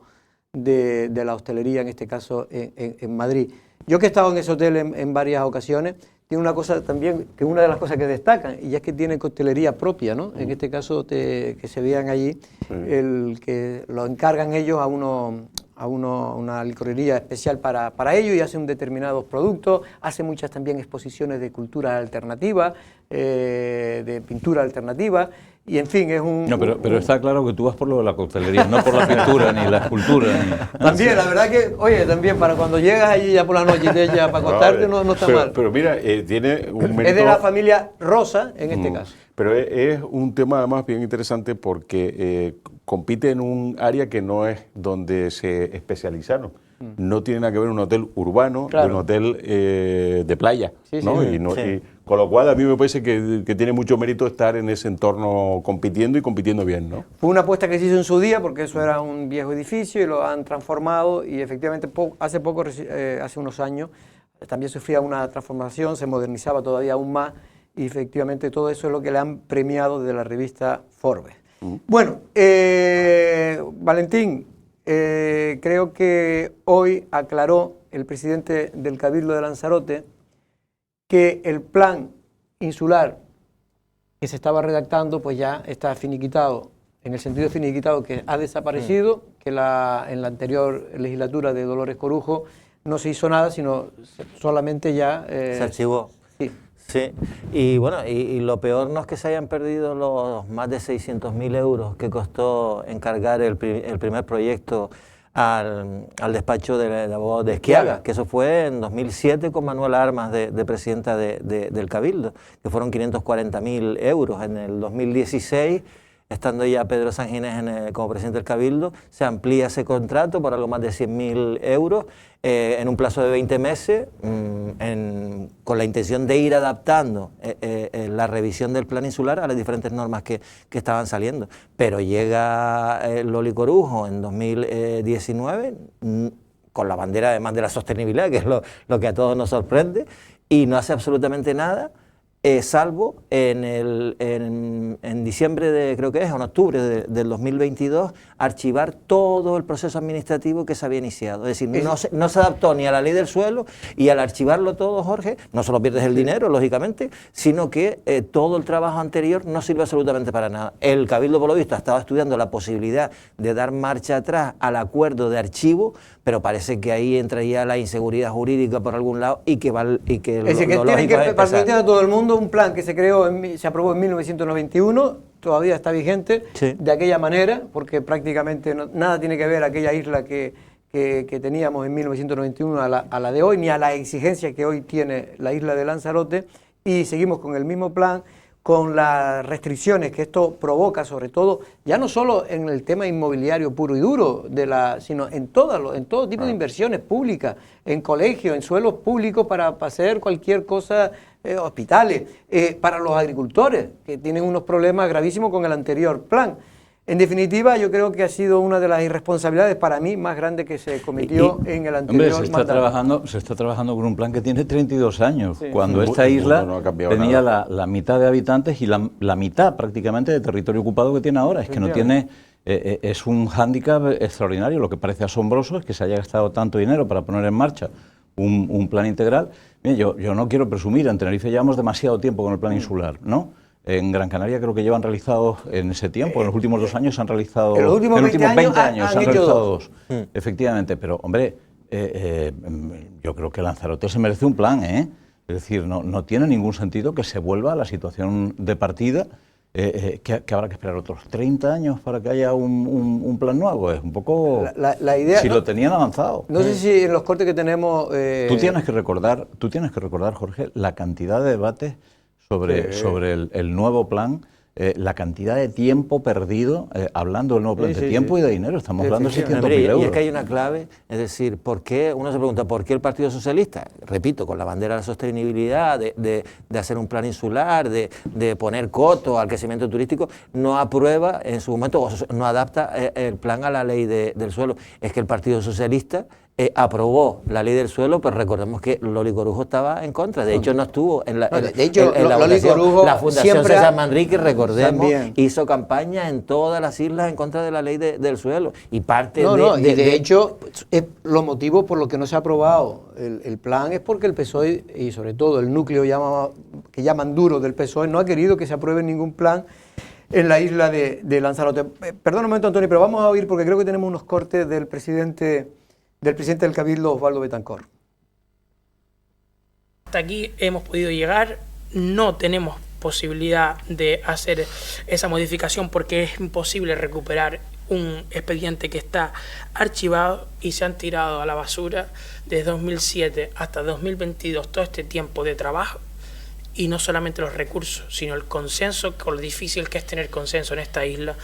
de la hostelería, en este caso en Madrid. Yo que he estado en ese hotel en varias ocasiones, tiene una cosa también, que una de las cosas que destacan, y es que tiene coctelería propia, ¿no? En este caso que se vean allí, el que lo encargan ellos a una licorería especial para ellos y hacen determinados productos, hace muchas también exposiciones de cultura alternativa, de pintura alternativa, y en fin, es un... No, pero está claro que tú vas por lo de la coctelería, no por la pintura, ni la escultura. También, la verdad que, oye, también para cuando llegas allí ya por la noche, ya para acostarte no está mal. Pero mira, tiene un mérito... Es de la familia Rosa, en este caso. Pero es un tema además bien interesante porque compite en un área que no es donde se especializaron. No tiene nada que ver un hotel urbano de un hotel de playa, ¿no? Y con lo cual a mí me parece que tiene mucho mérito estar en ese entorno compitiendo y compitiendo bien, ¿no? Fue una apuesta que se hizo en su día porque eso era un viejo edificio y lo han transformado y efectivamente hace unos años, también sufría una transformación, se modernizaba todavía aún más y efectivamente todo eso es lo que le han premiado de la revista Forbes. Bueno, Valentín, creo que hoy aclaró el presidente del Cabildo de Lanzarote que el plan insular que se estaba redactando pues ya está finiquitado, en el sentido finiquitado que ha desaparecido, que en la anterior legislatura de Dolores Corujo no se hizo nada, sino solamente ya... se archivó. Sí. Sí, y bueno, y lo peor no es que se hayan perdido los más de 600.000 euros que costó encargar el primer proyecto al despacho del abogado de Esquiaga, que eso fue en 2007 con Manuela Armas de presidenta del Cabildo, que fueron 540.000 euros. En el 2016, estando ya Pedro Sanginés como presidente del Cabildo, se amplía ese contrato por algo más de 100.000 euros en un plazo de 20 meses, con la intención de ir adaptando la revisión del plan insular a las diferentes normas que estaban saliendo. Pero llega Loli Corujo en 2019, con la bandera además de la sostenibilidad, que es lo que a todos nos sorprende, y no hace absolutamente nada. Salvo en diciembre, creo que es, o en octubre del 2022, archivar todo el proceso administrativo que se había iniciado. Es decir, no se adaptó ni a la ley del suelo, y al archivarlo todo, Jorge, no solo pierdes el dinero, lógicamente, sino que todo el trabajo anterior no sirve absolutamente para nada. El Cabildo, por lo visto, estaba estudiando la posibilidad de dar marcha atrás al acuerdo de archivo, pero parece que ahí entra ya la inseguridad jurídica por algún lado y que tienen que permitir a todo el mundo un plan que se aprobó en 1991, todavía está vigente, sí, de aquella manera, porque prácticamente nada tiene que ver aquella isla que teníamos en 1991 a la de hoy, ni a la exigencia que hoy tiene la isla de Lanzarote, y seguimos con el mismo plan, con las restricciones que esto provoca, sobre todo, ya no solo en el tema inmobiliario puro y duro, sino en todo tipo de inversiones públicas, en colegios, en suelos públicos para hacer cualquier cosa, hospitales, para los agricultores, que tienen unos problemas gravísimos con el anterior plan. En definitiva, yo creo que ha sido una de las irresponsabilidades para mí más grandes que se cometió en el anterior mandato. Se está trabajando con un plan que tiene 32 años, sí, cuando esta isla tenía la mitad de habitantes y la mitad prácticamente de territorio ocupado que tiene ahora. Es que no tiene... es un hándicap extraordinario. Lo que parece asombroso es que se haya gastado tanto dinero para poner en marcha un plan integral. Bien, yo no quiero presumir, en Tenerife llevamos demasiado tiempo con el plan insular, ¿no? En Gran Canaria creo que llevan realizados en ese tiempo, en los últimos 2 años se han realizado... En los últimos 20 años se han realizado 2. Efectivamente, pero hombre, yo creo que Lanzarote se merece un plan, ¿eh? Es decir, no tiene ningún sentido que se vuelva a la situación de partida, que habrá que esperar otros 30 años para que haya un plan nuevo. Es un poco... La idea, si lo tenían avanzado. No sé si en los cortes que tenemos... Tú tienes que recordar, Jorge, la cantidad de debates sobre el nuevo plan, la cantidad de tiempo perdido hablando del nuevo plan, de tiempo y de dinero. Estamos hablando de 600.000 euros. Y es que hay una clave, es decir, ¿por qué? Uno se pregunta, ¿por qué el Partido Socialista, repito, con la bandera de la sostenibilidad, de hacer un plan insular, de poner coto al crecimiento turístico, no aprueba en su momento, o no adapta el plan a la ley del suelo? Es que el Partido Socialista aprobó la ley del suelo, pero recordemos que Loli Corujo estaba en contra. De hecho, no estuvo en la Loli Corujo, la Fundación César Manrique, recordemos, hizo campaña en todas las islas en contra de la ley del suelo. Y parte de hecho, los motivos por los que no se ha aprobado el plan es porque el PSOE, y sobre todo el núcleo que llaman duro del PSOE, no ha querido que se apruebe ningún plan en la isla de Lanzarote. Perdón un momento, Antonio, pero vamos a oír, porque creo que tenemos unos cortes del presidente del Cabildo, Osvaldo Betancor. Hasta aquí hemos podido llegar, no tenemos posibilidad de hacer esa modificación porque es imposible recuperar un expediente que está archivado y se han tirado a la basura desde 2007 hasta 2022 todo este tiempo de trabajo, y no solamente los recursos, sino el consenso, con lo difícil que es tener consenso en esta isla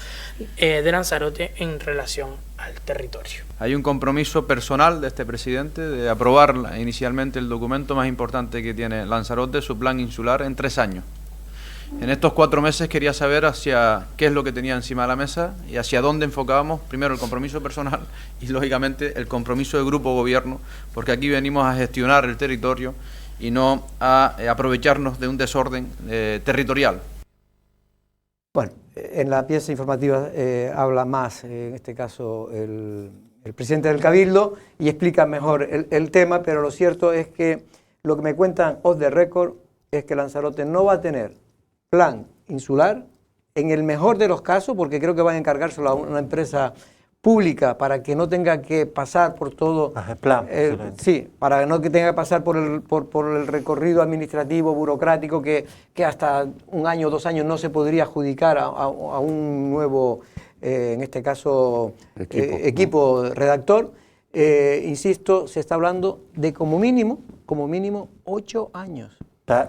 de Lanzarote en relación al territorio. Hay un compromiso personal de este presidente de aprobar inicialmente el documento más importante que tiene Lanzarote, su plan insular, en 3 años. En estos 4 meses quería saber hacia qué es lo que tenía encima de la mesa y hacia dónde enfocábamos, primero el compromiso personal y lógicamente el compromiso del grupo gobierno, porque aquí venimos a gestionar el territorio y no a aprovecharnos de un desorden territorial. Bueno, en la pieza informativa habla más, en este caso, el presidente del Cabildo, y explica mejor el tema, pero lo cierto es que lo que me cuentan off the record es que Lanzarote no va a tener plan insular, en el mejor de los casos, porque creo que van a encargárselo a una empresa pública para que no tenga que pasar por todo el plan. sí, para no que tenga que pasar por el recorrido administrativo, burocrático, que hasta 1 año o 2 años no se podría adjudicar a un nuevo, en este caso, equipo redactor. Insisto, se está hablando de como mínimo 8 años.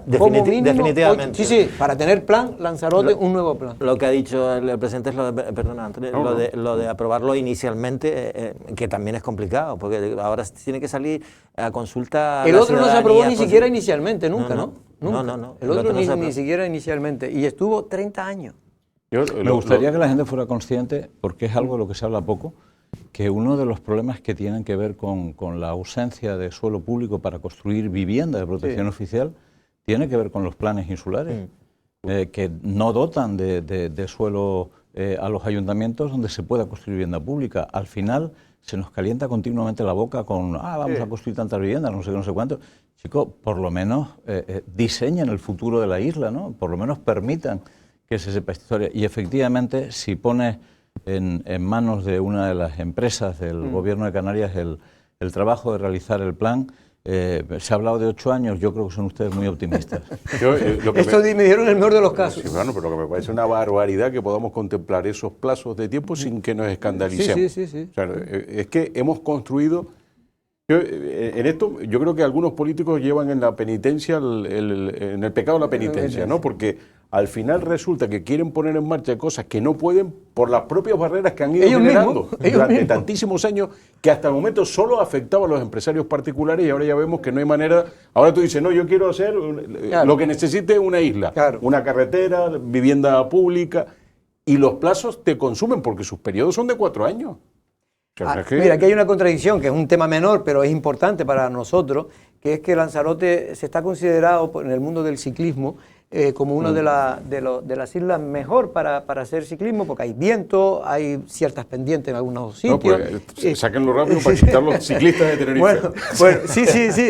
Definitivamente. Sí, para tener plan, Lanzarote, un nuevo plan. Lo que ha dicho el presidente es lo de aprobarlo inicialmente, que también es complicado, porque ahora tiene que salir a consulta. El otro no se aprobó ni siquiera inicialmente, nunca, ¿no? No. El otro ni siquiera inicialmente. Y estuvo 30 años. Me gustaría que la gente fuera consciente, porque es algo de lo que se habla poco, que uno de los problemas que tienen que ver con la ausencia de suelo público para construir vivienda de protección oficial tiene que ver con los planes insulares, que no dotan de suelo a los ayuntamientos donde se pueda construir vivienda pública. Al final se nos calienta continuamente la boca con, vamos a construir tantas viviendas, no sé qué, no sé cuánto. Chicos, por lo menos diseñen el futuro de la isla, ¿no? Por lo menos permitan que se sepa esta historia. Y efectivamente, si pones en manos de una de las empresas del Gobierno de Canarias el trabajo de realizar el plan, se ha hablado de 8 años, yo creo que son ustedes muy optimistas. Esto me dieron el mejor de los casos. Sí, bueno, pero lo que me parece una barbaridad que podamos contemplar esos plazos de tiempo sin que nos escandalicemos. Sí. O sea, es que hemos construido... en esto yo creo que algunos políticos llevan en la penitencia, en el pecado la penitencia, ¿no? Porque al final resulta que quieren poner en marcha cosas que no pueden por las propias barreras que han ido generando durante tantísimos años, que hasta el momento solo afectaba a los empresarios particulares, y ahora ya vemos que no hay manera. Ahora tú dices, no, yo quiero hacer lo que necesite una isla, una carretera, vivienda pública, y los plazos te consumen porque sus periodos son de 4 años. Mira, aquí hay una contradicción, que es un tema menor, pero es importante para nosotros, que es que Lanzarote se está considerado en el mundo del ciclismo como una de las islas mejor para hacer ciclismo, porque hay viento, hay ciertas pendientes en algunos sitios. No, pues, sáquenlo rápido para quitar los ciclistas de Tenerife. Bueno, sí,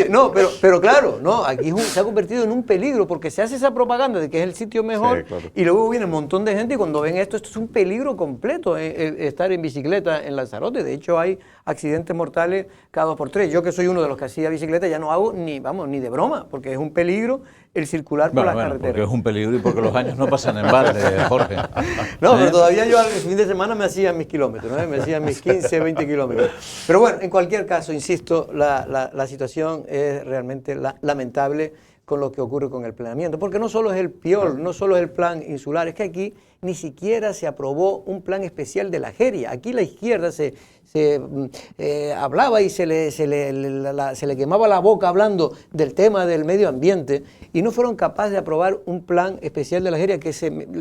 no, pero claro, no, aquí se ha convertido en un peligro, porque se hace esa propaganda de que es el sitio mejor, y luego viene un montón de gente y cuando ven esto es un peligro completo estar en bicicleta en Lanzarote. De hecho, hay accidentes mortales cada 2 por 3. Yo, que soy uno de los que hacía bicicleta, ya no hago ni de broma, porque es un peligro el circular por las carreteras. Porque es un peligro y porque los años no pasan en balde, Jorge. No, pero todavía yo el fin de semana me hacía mis kilómetros, ¿no? Me hacía mis 15, 20 kilómetros. Pero bueno, en cualquier caso, insisto, la situación es realmente lamentable con lo que ocurre con el planeamiento, porque no solo es el PIOL, no solo es el plan insular, es que aquí ni siquiera se aprobó un plan especial de la Jeria. Aquí la izquierda se hablaba y se le quemaba la boca hablando del tema del medio ambiente y no fueron capaces de aprobar un plan especial de la Jeria que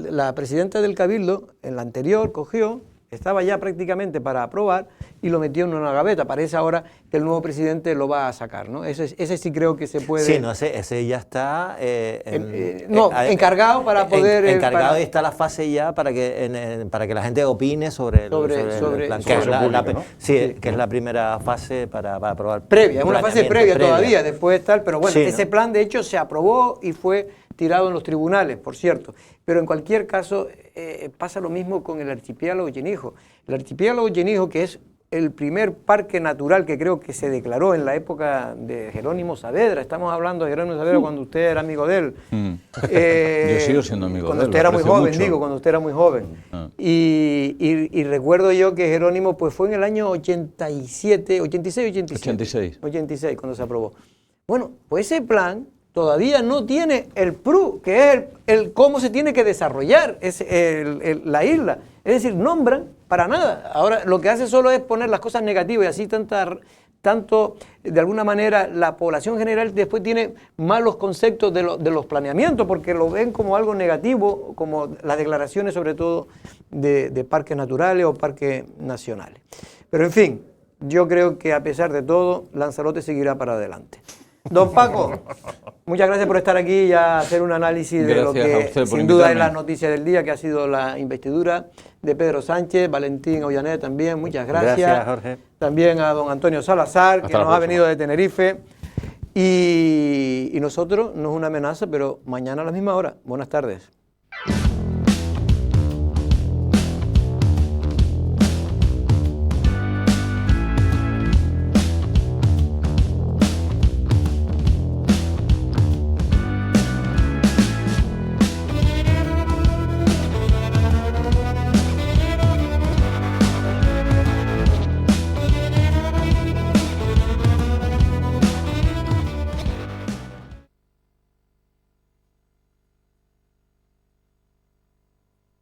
la presidenta del Cabildo, en la anterior, cogió, estaba ya prácticamente para aprobar y lo metió en una gaveta. Parece ahora que el nuevo presidente lo va a sacar, ¿no? Ese sí creo que se puede... Sí, no, ese ya está... encargado para poder... Encargado y está la fase ya para que la gente opine sobre el plan. Que es la primera fase para aprobar. Previa, es una fase previa todavía, después tal, pero bueno, ese plan de hecho se aprobó y fue tirado en los tribunales, por cierto. Pero en cualquier caso pasa lo mismo con el archipiélago Genijo. El archipiélago Genijo, que es el primer parque natural que creo que se declaró en la época de Jerónimo Saavedra. Estamos hablando de Jerónimo Saavedra cuando usted era amigo de él. Yo sigo siendo amigo de él. Cuando usted era muy joven, cuando usted era muy joven. Y recuerdo yo que Jerónimo pues fue en el año 86, cuando se aprobó. Bueno, pues ese plan todavía no tiene el PRU, que es el cómo se tiene que desarrollar la isla. Es decir, nombran para nada. Ahora lo que hace solo es poner las cosas negativas y así tanto, de alguna manera, la población general después tiene malos conceptos de los planeamientos porque lo ven como algo negativo, como las declaraciones sobre todo de parques naturales o parques nacionales. Pero en fin, yo creo que a pesar de todo, Lanzarote seguirá para adelante. Don Paco, muchas gracias por estar aquí y a hacer un análisis de lo que sin duda es la noticia del día, que ha sido la investidura de Pedro Sánchez. Valentín Ollanet también, muchas gracias. Gracias, Jorge. También a don Antonio Salazar, que nos ha venido de Tenerife. Y nosotros, no es una amenaza, pero mañana a la misma hora. Buenas tardes.